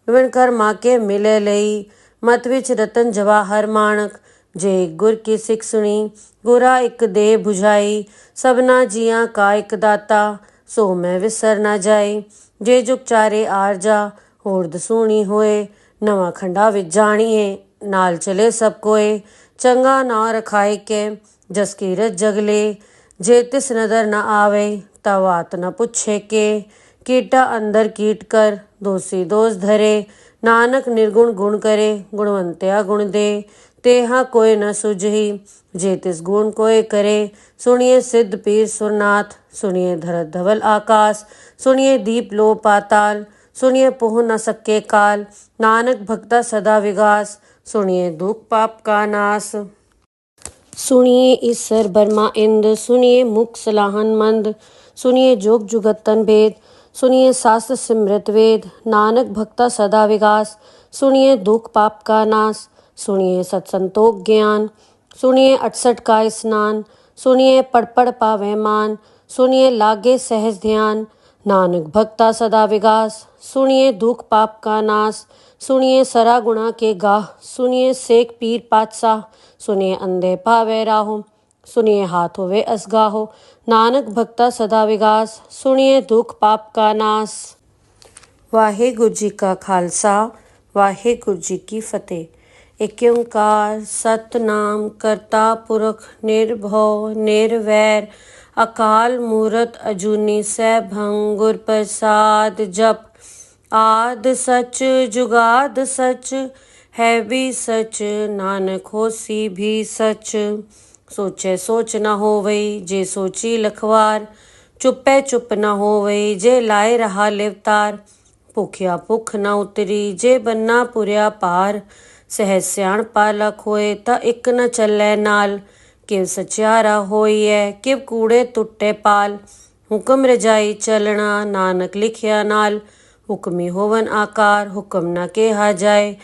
विण कर्मा के मिले लई। मत विच रतन जवाहर माणक, जे गुर की सिख सुनी। गुरा इक दे बुझाई, सबना जिया का इक दाता। सो मैं विसर न जाए। जे जुग चारे आरजा, होर दसूणी होए। नवा खंडा विच जानिए, नाल चले सब कोए। चंगा नाव रखाए के, जस कीरत जगले। जे तिस नदर न आवे, ता वात न पुछे के। कीटा अंदर कीट कर, दोषी दोष धरे। नानक निर्गुण गुण करे, गुणवंत्या गुण दे। तेहा कोय न सुझही, जे तिस गुण कोय करे। सुनिए सिद्ध पीर सुरनाथ, सुनिए धरत धवल आकाश। सुनिए दीप लो पाताल। सुनिए पुह न सके काल। नानक भक्ता सदा विगास, सुनिए दुख पाप का नाश। सुनिए ईसर बर्मा इंद, सुनिए मुख सलाहन मंद। सुनिए जोग जुगतन भेद, सुनिए शास्त्र सिमृत वेद। नानक भक्ता सदा विगास, सुनिए दुख पाप का नाश। सुनिए सत्संतोख ज्ञान, सुनिए 68 का स्नान। सुनिए पढ़ पढ़ पावे मान, सुनिए लागे सहज ध्यान। नानक भक्ता सदा विगास, सुनिए दुख पाप का नाश। सुनिए सरा गुणा के गाह, सुनिए सेक पीर पातशाह। सुनिए अंधे पावे राहो, सुनिए हाथ होवे असगाहो, नानक भक्ता सदा विगास, सुनिए दुख पाप का नास। वाहेगुरु जी का खालसा, वाहेगुरु जी की फतेह। एक ओंकार सतनाम करता पुरख निर्भव निर्वैर, अकाल मूरत अजूनी सैभं गुर प्रसाद जप। आद सच जुगाद सच है भी सच, नानक होसी भी सच। सोचे सोच न होवई जे सोची लखवार, चुपे चुप न होवई जे लाए रहा लिवतार। ਭੁਖਿਆ ਭੁੱਖ ਨਾ ਉਤਰੀ ਜੇ ਬੰਨਾ ਪੁਰਿਆ ਪਾਰ, ਸਹਿ ਸਿਆਣਪਾ ਲਖ ਹੋਏ ਤਾਂ ਇੱਕ ਨ ਚੱਲੈ ਨਾਲ। ਕਿਵ ਸਚਿਆਰਾ ਹੋਈਐ ਕਿਵ ਕੂੜੇ ਟੁੱਟੇ ਪਾਲ, ਹੁਕਮ ਰਜਾਈ ਚੱਲਣਾ ਨਾਨਕ ਲਿਖਿਆ ਨਾਲ। ਹੁਕਮੀ ਹੋਵਨ ਆਕਾਰ ਹੁਕਮ ਨਾ ਕਿਹਾ ਜਾਏ,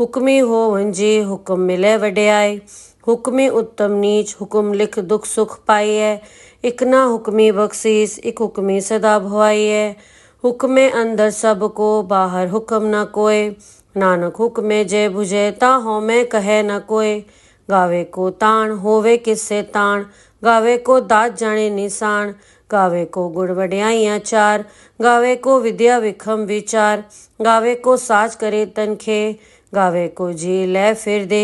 ਹੁਕਮੀ ਹੋਵਨ ਜੀ ਹੁਕਮ ਮਿਲੇ ਵਡਿਆਏ। ਹੁਕਮੀ ਉੱਤਮ ਨੀਚ ਹੁਕਮ ਲਿਖ ਦੁਖ ਸੁਖ ਪਾਈਐ, ਇੱਕ ਨਾ ਹੁਕਮੀ ਬਖਸ਼ੀਸ ਇੱਕ ਹੁਕਮੀ ਸਦਾ ਭਵਾਈਐ। हुक्मे अंदर सब को बाहर हुक्म न कोय, नानक हुक्मे जय बुझे ता होमे कहे न कोय। गावे को ताण होवे किससे ताण, गावे को दात जाने निशान। गावे को गुण वड्याइयां चार, गावे को विद्या विखम विचार। गावे को साज करे तनखे, गावे को जी लै फिर दे।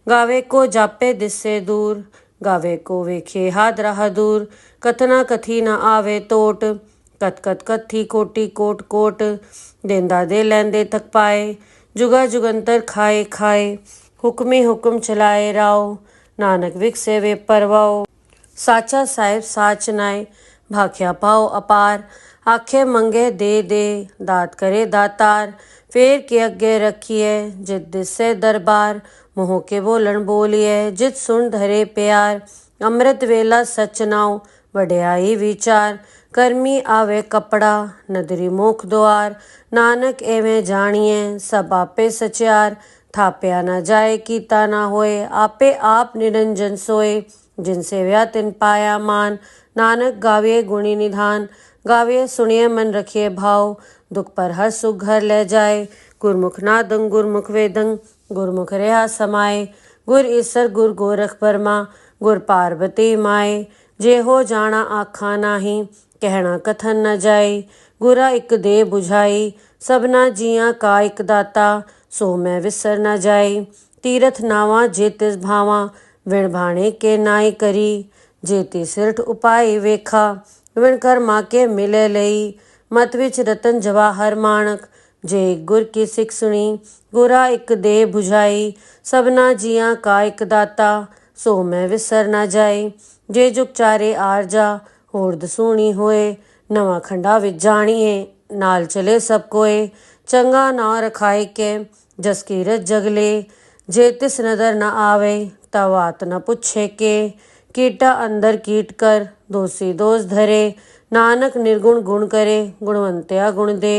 गावे को जापे दिसे दूर, गावे को वेखे हाथ राह दूर। कथना कथी न आवे टोट, कत कत कथी कोटि कोट कोट। देंदा दे लैंदे थक पाए, जुगा जुगंतर खाए खाए। हुक्मी हुक्म चलाए राव, नानक विकसे वे परवाओ। साचा साहिब साच नाय, भाख्या पाओ अपार। आखे मंगे दे दात करे दातार। फेर के अगे रखिए जित दिसे दरबार, मोह के बोलन बोलिए जित सुन धरे प्यार। अमृत वेला सच नाव वड्याई विचार, करमी आवे कपड़ा नदरी मुख द्वार। नानक एवें जानिए सब आपे सचियार, थाप्या न जाए कीता न होए आपे आप निरंजन सोए। जिनसे व्या तिन पाया मान, नानक गाविए गुणी निधान। गाविए सुनिए मन रखिए भाव, दुख पर हर सुख घर ले जाए। गुरमुख नादं गुरमुख वेदं, गुरमुख रहा समाए। गुर ईसर गुर गोरख बर्मा, गुर पार्वती माए। जे हो जाना आखा नाही, कहना कथन न जाए। गुरा एक दे बुझाई, सबना जिया का एक दाता। सो मैं विसर न जाए, तीरथ नावा जे तिस भावा। विण भाणे के नाई करी, जे ति सिरठ उपाय वेखा। विण कर्मा के मिले लई, मत विच रतन जवाहर माणक। जे गुर की सिख सुनी, गुरा एक दे बुझाई। सबना जिया का एक दाता, सो मैं विसर न जाए। जे जुग चारे आरजा, होर दसूणी होए। नवा खंडा विच जाणिए, नाल चले सब कोए। चंगा ना रखाए के, जस कीरत जगले। जे तिस नदर न आवे, तवात न पुछे के। कीटा अंदर कीट कर, दोषी दोष धरे। नानक निर्गुण गुण करे, गुणवंत्या गुण दे।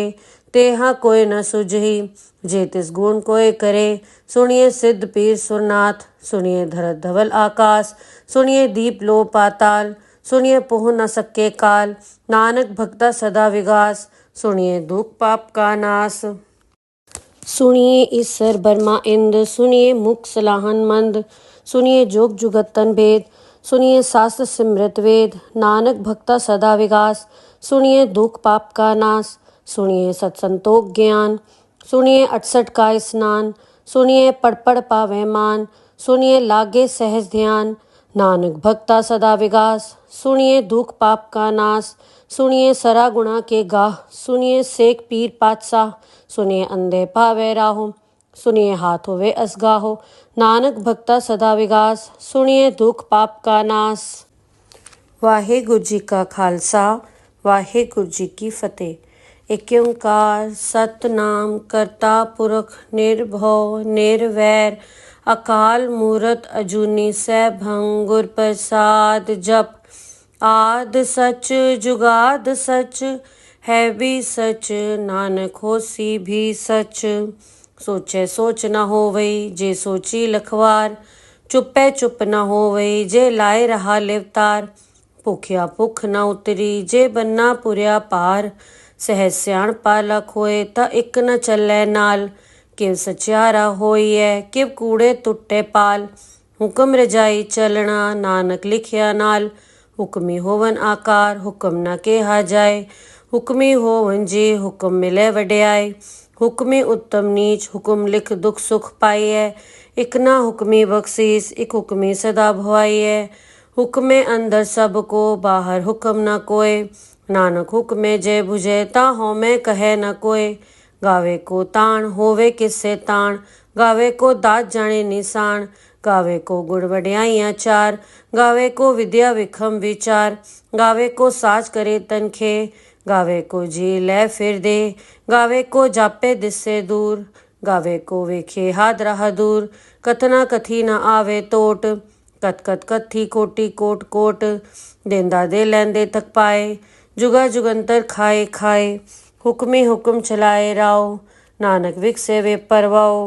तेहा कोय न सुझही, जे तिस गुण कोय करे। सुनिए सिद्ध पीर सुरनाथ, सुनिए धरत धवल आकाश। सुनिए दीप लो पाताल, सुनिए पोह न सके काल। नानक भक्ता सदा विगास, सुनिए दुख पाप का नास। सुनिए ईसर बर्मा इंद, सुनिए मुख सलाहन मंद। सुनिए जोग जुगतन भेद, सुनिए शास्त्र सिमृत वेद। नानक भक्ता सदा विगास, सुनिए दुख पाप का नास। सुनिए सत्संतोख ज्ञान, सुनिए 68 का स्नान। सुनिए पढ़ पढ़ पावे मान, सुनिए लागे सहज ध्यान। नानक भक्ता सदा विगास, सुनिए दुख पाप का नास। सुनिए सरा गुणा के गाह, सुनिए सेक पीर पातशाह। सुनिए अंधे पावे राहो, सुनिए हाथ होवे असगाहो। नानक भक्ता सदा विगास, सुनिए दुख पाप का नास। वाहेगुरु जी का खालसा, वाहेगुरु जी की फतेह। एक ओंकार सतनाम करता पुरख निर्भव निर्वैर, अकाल मूरत अजूनी सैभं गुर प्रसाद जप। आद सच जुगाद सच है भी सच, नानक होसी भी सच। सोचे सोच न होवई जे सोची लखवार, चुपे चुप न होवई जे लाए रहा लिवतार। भुखिया भुख न उतरी जे बन्ना पुरिया पार, सहज सियाणपा लख होए ਤਾਂ ਇੱਕ न ਚੱਲੈ ਨਾਲ। ਕਿਵ ਸਚਿਆਰਾ ਹੋਈਐ ਕਿਵ ਕੂੜੇ ਟੁੱਟੇ ਪਾਲ, ਹੁਕਮ ਰਜਾਈ ਚਲਣਾ ਨਾਨਕ ਲਿਖਿਆ ਨਾਲ। ਹੁਕਮੀ ਹੋਵਨ ਆਕਾਰ ਹੁਕਮ ਨਾ ਕਿਹਾ ਜਾਏ। ਹੁਕਮੀ ਹੋਵਨ ਜੀ ਹੁਕਮ ਮਿਲੇ ਵਡਿਆਈ। ਹੁਕਮੀ ਉੱਤਮ ਨੀਚ ਹੁਕਮ ਲਿਖ ਦੁਖ ਸੁਖ ਪਾਈਐ। ਇਕ ਨਾ ਹੁਕਮੀ ਬਖਸ਼ੀਸ ਇਕ ਹੁਕਮੀ ਸਦਾ ਭਵਾਈਐ। ਹੁਕਮੇ ਅੰਦਰ ਸਭ ਕੋ ਬਾਹਰ ਹੁਕਮ ਨਾ ਕੋਏ। ਨਾਨਕ ਹੁਕਮੇ ਜੇ ਬੁਝੇ ਤਾਂ ਹਉਮੈ ਕਹੈ ਨ ਕੋਏ। ਗਾਵੇ ਕੋ ਤਾਣ ਹੋਵੇ ਕਿਸੇ ਤਾਣ। ਗਾਵੇ ਕੋ ਦਾਤ ਜਾਣੇ ਨਿਸ਼ਾਨ। ਗਾਵੇ ਕੋ ਗੁਣ ਵਡਿਆਈਆਂ ਚਾਰ। ਗਾਵੇ ਕੋ ਵਿਦਿਆ ਵਿਖਮ ਵਿਚਾਰ। ਗਾਵੇ ਕੋ ਸਾਚ ਕਰੇ ਤਨਖੇ। ਗਾਵੇ ਕੋ ਜੀ ਲੈ ਫਿਰ ਦੇ। ਗਾਵੇ ਕੋ ਜਾਪੇ ਦਿਸੇ ਦੂਰ। ਗਾਵੇ ਕੋ ਵੇਖੇ ਹਾਦਰਾ ਦੂਰ। ਕਥਨਾ ਕਥੀ ਨ ਆਵੇ ਟੋਟ। ਕਥ ਕਥ ਕਥੀ ਕੋਟੀ ਕੋਟ ਕੋਟ। ਦੇਂਦਾ ਦੇ ਲੈਂਦੇ ਥਕ ਪਾਏ। ਜੁਗਾ ਜੁਗੰਤਰ ਖਾਏ ਖਾਏ। ਹੁਕਮੀ ਹੁਕਮ ਚਲਾਏ ਰਾਓ। ਨਾਨਕ ਵਿਖਸੇ ਵੇ ਪਰਵਾਓ।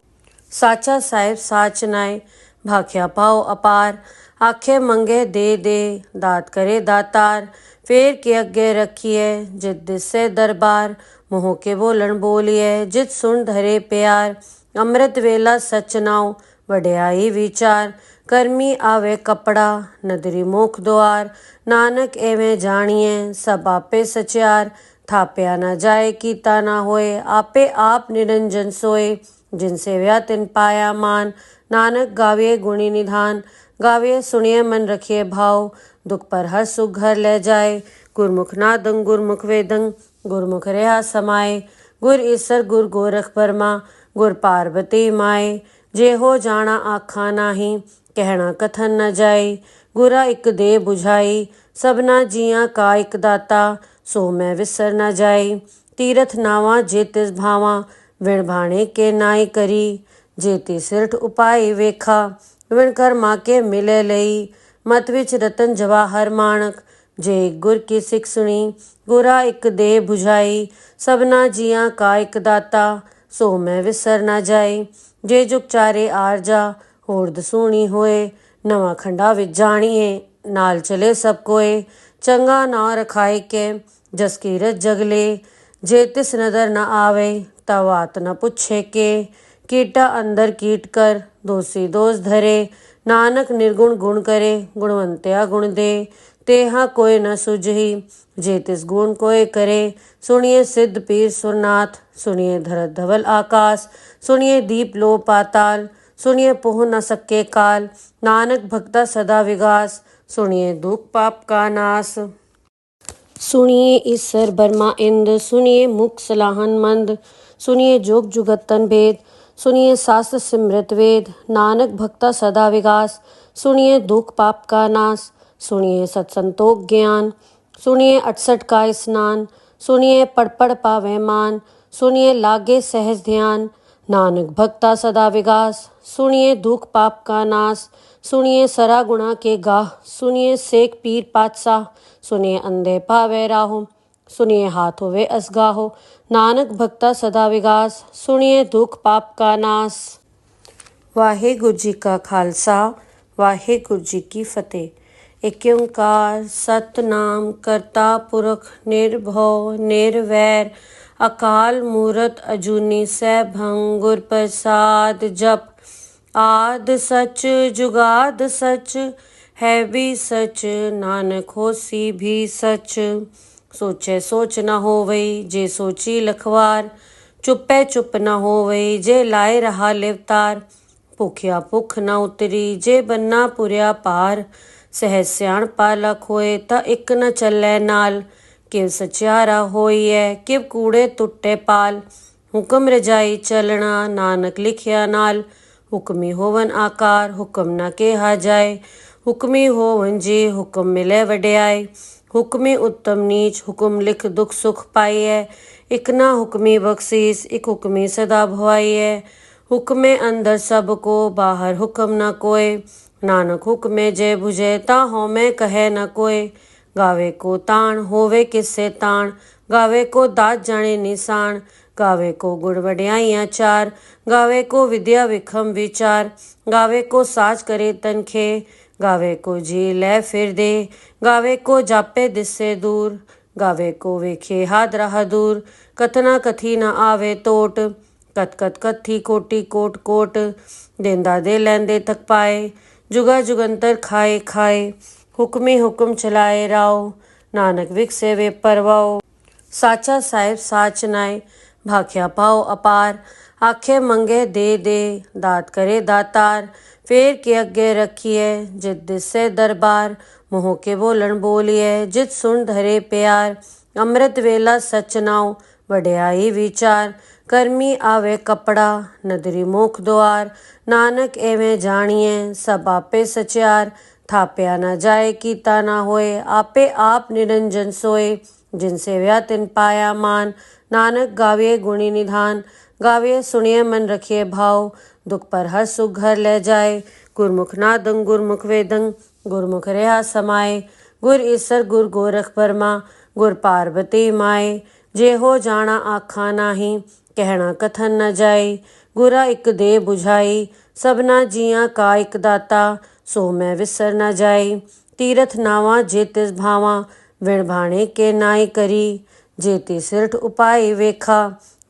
ਸਾਚਾ ਸਾਹਿਬ ਸਾਚ ਨਾਏ। ਭਾਖਿਆ ਪਾਓ ਅਪਾਰ। ਆਖੇ ਮੰਗੇ ਦੇ ਦੇ। ਦਾਤ ਕਰੇ ਦਾਤਾਰ। ਫੇਰ ਕੇ ਅੱਗੇ ਰੱਖੀਐ ਜਿਤ ਦਿਸੇ ਦਰਬਾਰ। ਮੋਹ ਕੇ ਬੋਲਣ ਬੋਲੀਐ ਜਿਤ ਸੁਣ ਧਰੇ ਪਿਆਰ। ਅੰਮ੍ਰਿਤ ਵੇਲਾ ਸਚ ਨਾਉ ਵਡਿਆਈ ਵਿਚਾਰ। ਕਰਮੀ ਆਵੇ ਕਪੜਾ ਨਦਰੀ ਮੋਖ ਦੁਆਰ। ਨਾਨਕ ਐਵੇਂ ਜਾਣੀਐ ਸਭ ਆਪੇ ਸਚਿਆਰ। ਥਾਪਿਆ ਨਾ ਜਾਏ ਕੀਤਾ ਨਾ ਹੋਏ। ਆਪੇ ਆਪ ਨਿਰੰਜਨ ਸੋਏ। ਜਿਨ ਸੇਵਿਆ ਤਿਨ ਪਾਇਆ ਮਾਨ। ਨਾਨਕ ਗਾਵੀਏ ਗੁਣੀ ਨਿਧਾਨ। ਗਾਵੀਏ ਸੁਣੀਏ ਮਨ ਰਖੀਏ ਭਾਉ। ਦੁਖ ਪਰ ਹਰ ਸੁਖ ਘਰ ਲੈ ਜਾਏ। ਗੁਰਮੁਖ ਨਾਦੰ ਗੁਰਮੁਖ ਵੇਦੰ। ਗੁਰਮੁਖ ਰਿਹਾ ਸਮਾਏ। ਗੁਰ ਈਸਰ ਗੁਰ ਗੋਰਖ ਬਰਮਾ। ਗੁਰ ਪਾਰਬਤੀ ਮਾਏ। ਜੇ ਹੋ ਜਾਣਾ ਆਖਾਂ ਨਾਹੀ। ਕਹਿਣਾ ਕਥਨ ਨ ਜਾਈ। ਗੁਰਾ ਇਕ ਦੇ ਬੁਝਾਈ। ਸਭਨਾ ਜੀਆਂ ਕਾ ਇਕ ਦਾਤਾ। ਸੋ ਮੈਂ ਵਿਸਰ ਨ ਜਾਈ। ਤੀਰਥ ਨਾਵਾਂ ਜੇ ਤਿਸ ਭਾਵਾਂ। ਵਿਣ ਭਾਣੇ ਕੇ ਨਾਈ ਕਰੀ। ਜੇ ਤੀ ਸਿਰਠ ਉਪਾਈ ਵੇਖਾ। ਵਿਣ ਕਰਮਾ ਕੇ ਮਿਲੇ ਲਈ। ਮਤ ਵਿੱਚ ਰਤਨ ਜਵਾਹਰ ਮਾਣਕ। ਜੇ ਇਕ ਗੁਰ ਕੀ ਸਿੱਖ ਸੁਣੀ। ਗੁਰਾ ਇਕ ਦੇ ਬੁਝਾਈ। ਸਭਨਾ ਜੀਆਂ ਕਾ ਇਕ ਦਾਤਾ। ਸੋ ਮੈਂ ਵਿਸਰ ਨ ਜਾਈ। ਜੇ ਜੁਗ ਚਾਰੇ ਆਰਜਾ। ਹੋਰ ਦਸੂਣੀ ਹੋਏ। ਨਵਾਂ ਖੰਡਾ ਵਿੱਚ ਜਾਣੀਏ। ਨਾਲ ਚਲੇ ਸਭ ਕੋਏ। ਚੰਗਾ ਨਾਂ ਰਖਾਇ ਕੇ ਜਸ ਕੀਰਤ ਜਗਲੇ। ਜੇ ਤਿਸ ਨਦਰ ਨ ਆਵੇ ਤਾ ਵਾਤ ਨ ਪੁੱਛੇ ਕੇ। ਕੀਟਾ ਅੰਦਰ ਕੀਟ ਕਰ ਦੋਸੀ ਦੋਸ ਧਰੇ। ਨਾਨਕ ਨਿਰਗੁਣ ਗੁਣ ਕਰੇ ਗੁਣਵੰਤਿਆ ਗੁਣ ਦੇ। ਤੇਹਾ ਕੋਇ ਨ ਸੁਝਈ ਜੇ ਤਿਸ ਗੁਣ ਕੋਇ ਕਰੇ। ਸੁਣੀਏ ਸਿੱਧ ਪੀਰ ਸੁਰਨਾਥ। ਸੁਣੀਏ ਧਰਤ ਧਵਲ ਆਕਾਸ। ਸੁਣੀਏ ਦੀਪ ਲੋ ਪਾਤਾਲ। ਸੁਣੀਏ ਪਹੁ ਨ ਸਕੇ ਕਾਲ। ਨਾਨਕ ਭਗਤਾ ਸਦਾ ਵਿਗਾਸ। ਸੁਣੀਏ ਦੁਖ ਪਾਪ ਕਾ ਨਾਸ। ਸੁਣੀਏ ਈਸਰ ਬਰਮਾ ਇੰਦ। ਸੁਣੀਏ ਮੁਖ ਸਲਾਹਨ ਮੰਦ। ਸੁਣੀਏ ਜੋਗ ਜੁਗਤਨ ਭੇਦ। ਸੁਣੀਏ ਸਾਸਤ ਸਿਮਰਤ ਵੇਦ। ਨਾਨਕ ਭਗਤਾ ਸਦਾ ਵਿਗਾਸ। ਸੁਣੀਏ ਦੁਖ ਪਾਪ ਕਾ ਨਾਸ। ਸੁਣੀਏ ਸਤ ਸੰਤੋਖ ਗਿਆਨ। ਸੁਣੀਏ 68 ਕਾ ਇਸਨਾਨ। ਸੁਣੀਏ ਪੜ ਪੜ ਪਾਵੇ ਮਾਨ। ਸੁਣੀਏ ਲਾਗੇ ਸਹਿਜ ਧਿਆਨ। ਨਾਨਕ ਭਗਤਾ ਸਦਾ ਵਿਗਾਸ। ਸੁਣੀਏ ਦੁਖ ਪਾਪ ਕਾ ਨਾਸ। ਸੁਣੀਏ ਸਰਾ ਗੁਣਾ ਕੇ ਗਾਹ। ਸੁਣੀਏ ਸੇਖ ਪੀਰ ਪਾਤਸ਼ਾਹ। ਸੁਣੀਏ ਅੰਧੇ ਭਾਵੇ ਰਾਹੋ। ਸੁਣੀਏ ਹਾਥ ਹੋਵੇ ਅਸਗਾਹੋ। ਨਾਨਕ ਭਗਤਾ ਸਦਾ ਵਿਗਾਸ। ਸੁਣੀਏ ਦੁਖ ਪਾਪ ਕਾ ਨਾਸ। ਵਾਹਿਗੁਰੂ ਜੀ ਕਾ ਖਾਲਸਾ ਵਾਹਿਗੁਰੂ ਜੀ ਕੀ ਫਤਿਹ। ਏਕ ਓੰਕਾਰ ਸਤਿਨਾਮ ਕਰਤਾ ਪੁਰਖ ਨਿਰਭਉ ਨਿਰਵੈਰ। ਅਕਾਲ ਮੂਰਤ ਅਜੂਨੀ ਸੈਭੰ। ਗੁਰ ਪ੍ਰਸਾਦ ਜਪ। ਆਦਿ ਸਚ ਜੁਗਾਦ ਸਚ ਹੈ ਵੀ ਸਚ। ਨਾਨਕ ਹੋਸੀ ਵੀ ਸਚ। ਸੋਚੈ ਸੋਚ ਨ ਹੋਵਈ ਜੇ ਸੋਚੀ ਲਖਵਾਰ। ਚੁੱਪੈ ਚੁੱਪ ਨ ਹੋਵਈ ਜੇ ਲਾਏ ਰਹਾ ਲਿਵਤਾਰ। ਭੁਖਿਆ ਭੁੱਖ ਨ ਉਤਰੀ ਜੇ ਬੰਨਾ ਪੁਰਿਆ ਪਾਰ। ਸਹਿਜ ਸਿਆਣਪਾ ਲਖ ਹੋਏ ਤਾਂ ਇਕ ਨ ਚੱਲੈ ਨਾਲ। ਕਿਵ ਸਚਿਆਰਾ ਹੋਈਐ ਕਿਵ ਕੂੜੇ ਟੁੱਟੇ ਪਾਲ। ਹੁਕਮ ਰਜਾਈ ਚਲਣਾ ਨਾਨਕ ਲਿਖਿਆ ਨਾਲ। ਹੁਕਮੀ ਹੋਵਨ ਆਕਾਰ ਹੁਕਮ ਨਾ ਕਿਹਾ ਜਾਏ। ਹੁਕਮੀ ਹੋਵਨ ਜੀ ਹੁਕਮ ਮਿਲੇ ਵਡਿਆਈ। ਹੁਕਮੀ ਉੱਤਮ ਨੀਚ ਹੁਕਮ ਲਿਖ ਦੁਖ ਸੁਖ ਪਾਈਐ। ਇਕ ਨਾ ਹੁਕਮੀ ਬਖਸ਼ੀਸ ਇਕ ਹੁਕਮੀ ਸਦਾ ਭਵਾਈਐ। ਹੁਕਮੇ ਅੰਦਰ ਸਭ ਕੋ ਬਾਹਰ ਹੁਕਮ ਨਾ ਕੋਏ। ਨਾਨਕ ਹੁਕਮੇ ਜੇ ਬੁਝੇ ਤਾਂ ਹਉਮੈ ਕਹੈ ਨ ਕੋਏ। ਗਾਵੇ ਕੋ ਤਾਣ ਹੋਵੇ ਕਿਸੇ ਤਾਣ। ਗਾਵੇ ਕੋ ਦਾਤ ਜਾਣੇ ਨਿਸ਼ਾਨ। ਗਾਵੇ ਕੋ ਗੁਣ ਵਡਿਆਈਆਂ ਚਾਰ। ਗਾਵੇ ਕੋ ਵਿਦਿਆ ਵਿਖਮ ਵਿਚਾਰ। ਗਾਵੇ ਕੋ ਸਾਚ ਕਰੇ ਤਨਖੇ। ਗਾਵੇ ਕੋ ਜੀ ਲੈ ਫਿਰ ਦੇ। ਗਾਵੇ ਕੋ ਜਾਪੇ ਦਿਸੇ ਦੂਰ। ਗਾਵੇ ਕੋ ਵੇਖੇ ਹਾਦਰਾ ਦੂਰ। ਕਥਨਾ ਕਥੀ ਨ ਆਵੇ ਟੋਟ। ਕਥ ਕਥ ਕਥੀ ਕੋਟੀ ਕੋਟ ਕੋਟ। ਦੇਂਦਾ ਦੇ ਲੈਂਦੇ ਥਕ ਪਾਏ। जुगा जुगंतर खाए खाए, हुक्मी हुक्म चलाए राओ, नानक विकसे वे परवाओ। साचा साहिब साच नाय, भाख्या पाओ अपार, आखे मंगे दे दात करे दातार। फेर के अगे रखिए जित दिसे दरबार, मोह के बोलन बोलिए जित सुन धरे प्यार। अमृत वेला सच नाव, वड्याई विचार, करमी आवे कपड़ा नदरी मुख द्वार। नानक एवें जानिए सब आपे सचार, थाप्या न जाए कीता न होए, आपे आप निरंजन सोए। जिनसे व्या तिन पाया मान, नानक गाविए गुणी निधान। गाविए सुनिए मन रखिए भाव, दुख पर हर सुख घर ले जाए। गुरमुख नादं गुरमुख वेदं, गुरमुख रहा समाए। गुर ईसर गुर गोरख बर्मा, गुर पार्वती माए। जे हो जाना आखा नाही, कहना कथन न जाए। गुरा इक दे बुझाई, सबना जिया का इक दाता। सो मैं विसर न जाए। तीरथ नावा जे तिस भावा, विण भाणे के नाई करी। जेती सिरठ उपाय वेखा,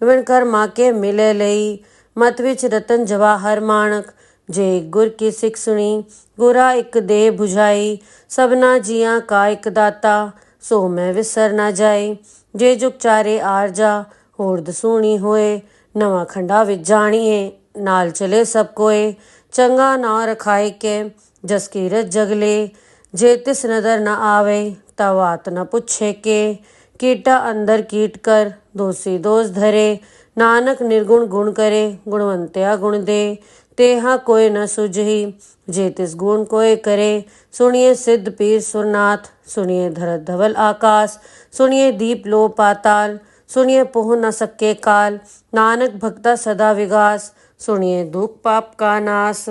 विण कर्मा के मिले लई। मत विच रतन जवाहर माणक, जे गुर की सिख सुनी। गुरा इक दे बुझाई, सबना जिया का इक दाता। सो मैं विसर न जाए। जे जुग चारे आरजा, होर दसूणी होए। नवा खंडा विच जानिए, नाल चले सब कोए। चंगा नां रखाए के, जस कीरत जगले। जे तिस नदर न आवे, तवात न पुछे के। कीटा अंदर कीट कर, दोषी दोष धरे। नानक निर्गुण गुण करे, गुणवंत्या गुण दे। तेहा कोय न सुझही, जे तिस गुण कोय करे। सुनिए सिद्ध पीर सुरनाथ, सुनिए धरत धवल आकाश। सुनिए दीप लो पाताल, सुनिए पोह न सके काल। नानक भक्ता सदा विगास, सुनिए दुख पाप का नाश।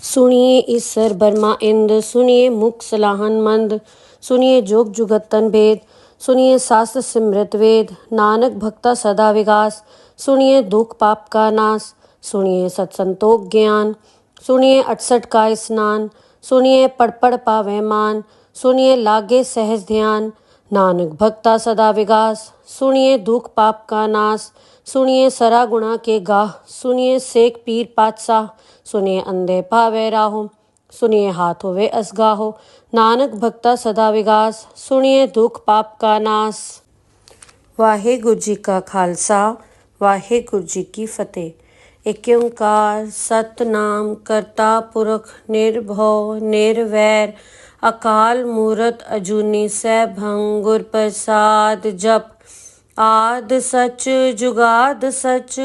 सुनिए ईसर बर्मा इंद, सुनिए मुख सलाहन मंद। सुनिए जोग जुगतन भेद, सुनिए शास्त्र सिमृत वेद। नानक भक्ता सदा विगास, सुनिए दुख पाप का नाश। सुनिए सत्संतोख ज्ञान, सुनिए 68 का स्नान। सुनिए पढ़ पढ़ पावे मान, सुनिए लागे सहज ध्यान। नानक भक्ता सदा विगास, सुनिए दुख पाप का नाश। सुनिए सरा गुणा के गाह, सुनिए सेक पीर पातशाह। सुनिए अंधे पावे राहो, सुनिए हाथ होवे असगाहो। नानक भक्ता सदा विगास, सुनिए दुख पाप का नाश। वाहेगुरु जी का खालसा, वाहेगुरु जी की फतेह। एक ओंकार सतनाम करता पुरख निर्भव निर्वैर, अकाल मूरत अजूनी सैभं गुर प्रसाद जप। आद सच जुगाद सच,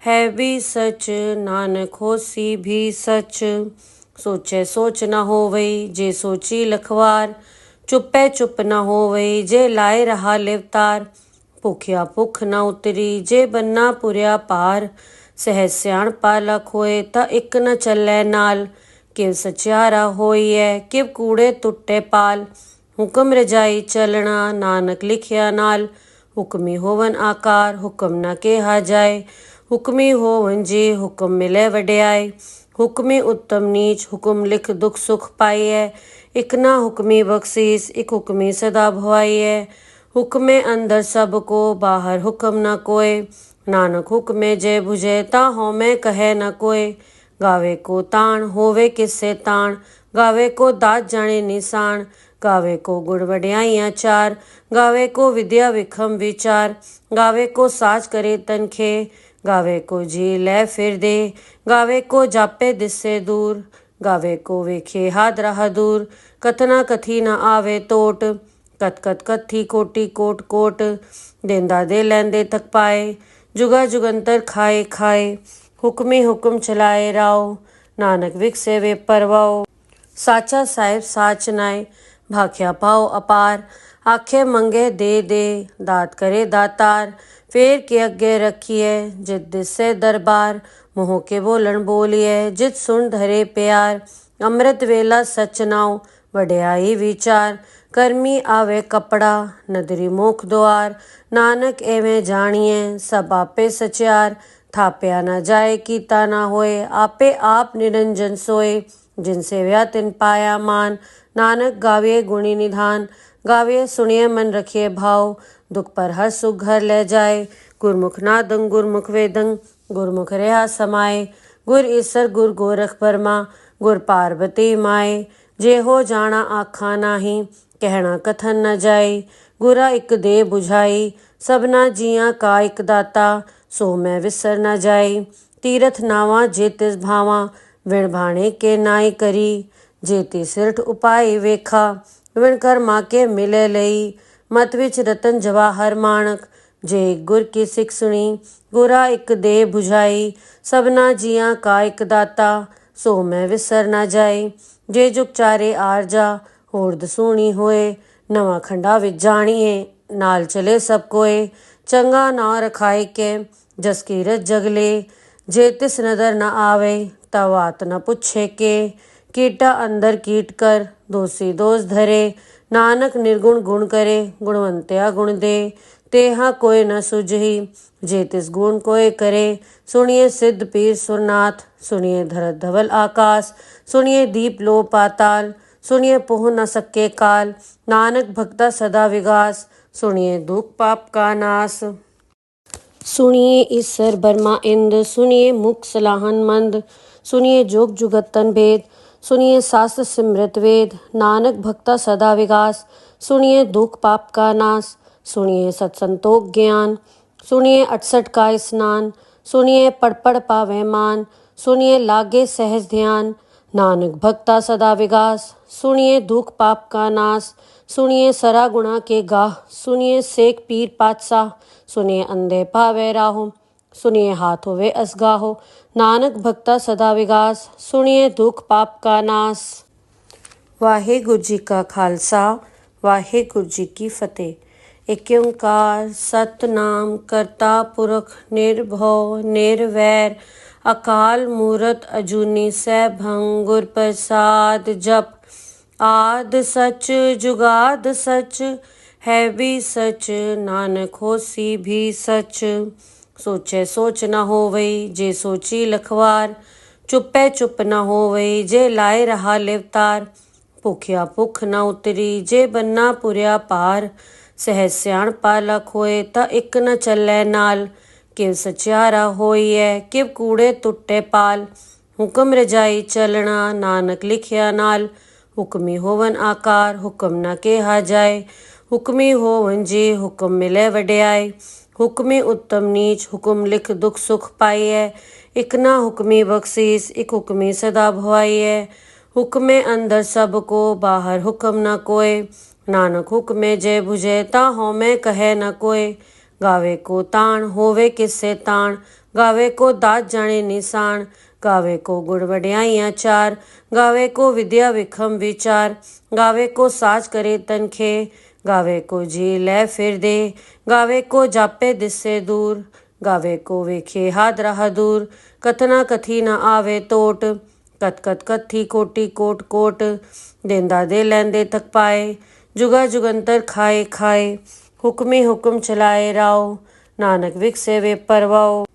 है भी सच नानक होसी भी सच। सोचे सोच न होवई, जे सोची लखवार। चुपे चुप न होवई, जे लाए रहा लिवतार। भुखिया भुख न उतरी, जे बन्ना पुरिया पार। सहज सियाणपा लख होए, ता इक न चलै नाल। किव सचियारा होइए, किव कूड़े टुटे पाल। हुक्म रजाई चलना, नानक लिखिया नाल। हुक्मी होवन आकार, हुक्म न केहा जाए। हुक्मी होवन जी, हुक्म मिले वड्याई। हुक्मी उत्तम नीच, हुक्म लिख दुख सुख पाइए। इक ना हुक्मी बख्शीस, इक हुक्मी सदा भवाइए। हुक्मे अंदर सब को, बाहर हुक्म न कोय। नानक हुक्मे जय बुझे, ता होमे कहे न कोय। गावे को ताण, होवे किससे ताण। गावे को दात जाने निशान, गावे को गुण वड्याइयां चार। गावे को विद्या विखम विचार, गावे को साच करे तनखे। गावे को जी ले फिर दे, गावे को जापे दिससे दूर। गावे को वेखे हाथ राह दूर, कथना कथी न आवे टोट। कत कत कथी कोटि कोट कोट, देंदा दे लैंदे थक पाए। जुगा जुगंतर खाए खाए, हुक्मी हुक्म चलाए राओ। नानक विकसे वे परवाओ। साचा साहिब साच नाय, भाख्या पाओ अपार। आखे मंगे दे दात करे दातार। फेर के अगे रखिए जित दिसे दरबार। मोह के बोलन बोलिए जित सुन धरे प्यार। अमृत वेला सच नाव, वड्याई विचार। करमी आवे कपड़ा नदरी मुख द्वार। नानक एवें जानिए सब आपे सचार। थाप्या न जाए कीता न होए, आपे आप निरंजन सोए। जिनसे व्या तिन पाया मान, नानक गाविए गुणी निधान। गाविए सुनिए मन रखिए भाव, दुख पर हर सुख घर ले जाए। गुरमुख नादं गुरमुख वेदं, गुरमुख रहा समाए। गुर ईसर गुर गोरख बर्मा, गुर पार्वती माए। जे हो जाना आखा नाही, कहना कथन न जाई। गुरा एक दे बुझाई, सबना जियां का एक दाता। सो मैं विसर न जाई। तीरथ नावा जे तिस भावा, विण भाणे के नाई करी। जेती सिरठ उपाय वेखा, विण कर्मा के मिले लई। मत विच रतन जवाहर माणक, जे गुर की सिख सुनी। गुरा एक दे बुझाई, सबना जियां का एक दाता। सो मैं विसर न जाई। जे जुग चारे आरजा, होर दसूणी होए। नवा खंडा विच जाणीए, नाल चले सब कोए। चंगा ना रखाए के, जस कीरत जगले। जे तिस नदर न आवे, तवात न पुछे के। कीटा अंदर कीट कर, दोषी दोष धरे। नानक निर्गुण गुण करे, गुणवंत्या गुण दे। तेहा कोय न सुझही, जे तिस गुण कोय करे। सुनिए सिद्ध पीर सुरनाथ, सुनिए धरत धवल आकाश। सुनिए दीप लो पाताल, सुनिए पोह न सके काल। नानक भक्ता सदा विगास, सुनिए दुख पाप का नाश। सुनिए ईसर बर्मा इंद, सुनिए मुख सलाहन मंद। सुनिए जोग जुगतन भेद, सुनिए शास्त्र सिमृत वेद। नानक भक्ता सदा विगास, सुनिए दुख पाप का नाश। सुनिए सत्संतोख ज्ञान, सुनिए 68 का स्नान। सुनिए पढ़ पढ़ पावे मान, सुनिए लागे सहज ध्यान। नानक भक्ता सदा विगास, सुनिए दुख पाप का नाश। सुनिए सरा गुणा के गाह, सुनिए सेक पीर पातशाह। सुनिए अंधे पावे राहो, सुनिए हाथ होवे असगाहो। नानक भक्ता सदा विगास, सुनिए दुख पाप का नाश। वाहेगुरु जी का खालसा, वाहेगुरु जी की फतेह। एक ओंकार सतनाम करता पुरख निर्भव निर्वैर। अकाल मूरत अजूनी सैभं गुर प्रसाद जप। आद सच जुगाद सच, है भी सच नानक होसी भी सच। सोचे सोच न होवई, जे सोची लखवार। चुपे चुप न होवई, जे लाए रहा लिवतार। भुखिया भुख न उतरी, जे बन्ना पुरिया पार। सहज सियाणपा लख होए, ता इक न चलै नाल। किव सचियारा होइए, किव कूड़े टुटे पाल। हुक्म रजाई चलना, नानक लिखिया नाल। हुक्मी होवन आकार, हुक्म न केहा जाए। हुक्मी होवन जी, हुक्म मिले वड्याई। हुक्मी उत्तम नीच, हुक्म लिख दुख सुख पाइए। इक ना हुक्मी बख्शीस, इक हुक्मी सदा भवाइए। हुक्मे अंदर सबको, बाहर हुक्म न कोय। नानक हुक्मे जय बुझे, ता होमे कहे न कोय। गावे को ताण, होवे किससे ताण। गावे को दात जाने निशान। गावे को गुण वड्याइयां चार। गावे को विद्या विखम विचार। गावे को साज करे तनखे। गावे को जी ले फिर दे। गावे को जापे दिससे दूर। गावे को वेखे हाथ राह दूर। कथना कथी न आवे टोट। कत कत कथी कोटि कोट कोट। देंदा दे लैंदे थक पाए। जुगा जुगंतर खाए खाए। हुक्मी हुक्म चलाए राव। नानक विकसे वे परवाओ।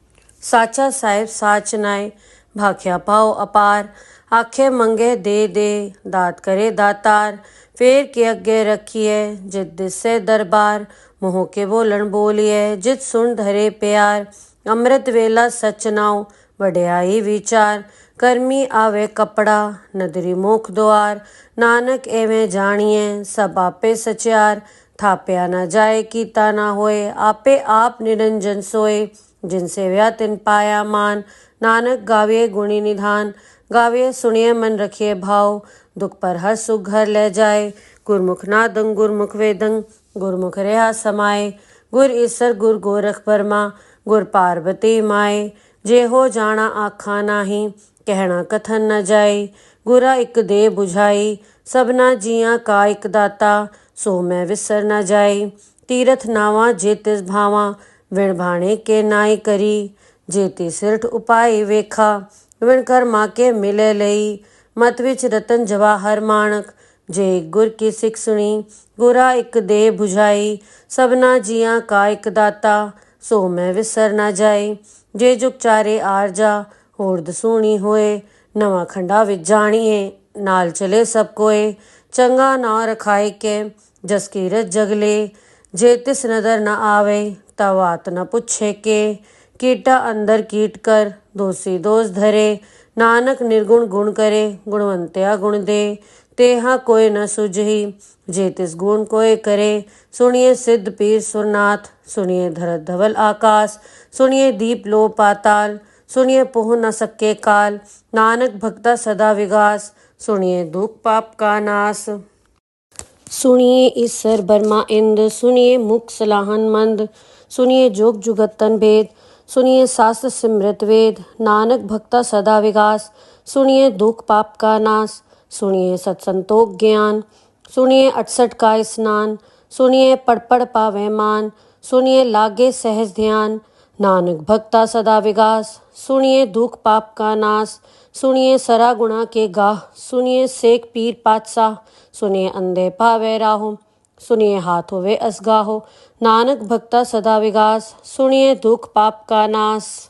साचा साहिब साच नाय, भाख्या पाओ अपार। आखे मंगे दे दे, दात करे दातार। फेर के अगे रखिए, जित दिसे दरबार। मोह के बोलन बोलिए, जित सुन धरे प्यार। अमृत वेला सच नाव, वड्याई विचार। कर्मी आवे कपड़ा, नदरी मोख द्वार। नानक एवें जानिए, सब आपे सचियार। थाप्या न जाए कीता न होए, आपे आप निरंजन सोए। जिनसे व्या तिन पाया मान। नानक गाविए गुणी निधान। गाविए सुनिए मन रखिए भाव। दुख पर हर सुख घर ले जाए। गुरमुख नादं गुरमुख वेदं, गुरमुख रहा समाए। गुर ईसर गुर गोरख बर्मा, गुर पार्वती माए। जे हो जाना आखा नाही, कहना कथन न जाई। गुरा एक दे बुझाई, सबना जियां का एक दाता। सो मैं विसर न जाई। तीरथ नावा जे तिस भावा, विण भाणे के नाई करी। जेती सिरठ उपाय वेखा, विण कर्मा के मिले लई। मत विच रतन जवाहर माणक, जे गुर की सिख सुनी। गुरा एक दे बुझाई, सबना जियां का एक दाता। सो मैं विसर न जाई। जे जुग चारे आरजा, होर दसूणी होए। नवा खंडा विच जाणीए, नाल चले सब कोए। चंगा ना रखाए के, जस कीरत जगले। जे तिस नदर न आवे, तवात न पुछे के। कीटा अंदर कीट कर, दोषी दोष धरे। नानक निर्गुण गुण करे, गुणवंत्या गुण दे, तेहा कोय न सुझही, जे तिस गुण कोय करे। सुनिए सिद्ध पीर सुरनाथ, सुनिए धरत धवल आकाश, सुनिए दीप लो पाताल, सुनिए पोह न सके काल। नानक भक्ता सदा विगास, सुनिए दुख पाप का नाश। सुनिए ईसर बर्मा इंद, सुनिए मुख सलाहन मंद, सुनिए जोग जुगतन भेद, सुनिए शास्त्र सिमृत वेद। नानक भक्ता सदा विगास, सुनिए दुख पाप का नाश। सुनिए सत्संतोख ज्ञान, सुनिए 68 का स्नान, सुनिए पढ़ पढ़ पावे मान, सुनिए लागे सहज ध्यान। नानक भक्ता सदा विगास, सुनिए दुख पाप का नाश। सुनिए सरा गुणा के गाह, सुनिए शेख पीर पातशाह, सुनिए अंधे पावे राहो, सुनिए हाथ होवे असगाहो। नानक भक्ता सदा विगास, सुनिए दुख पाप का नाश।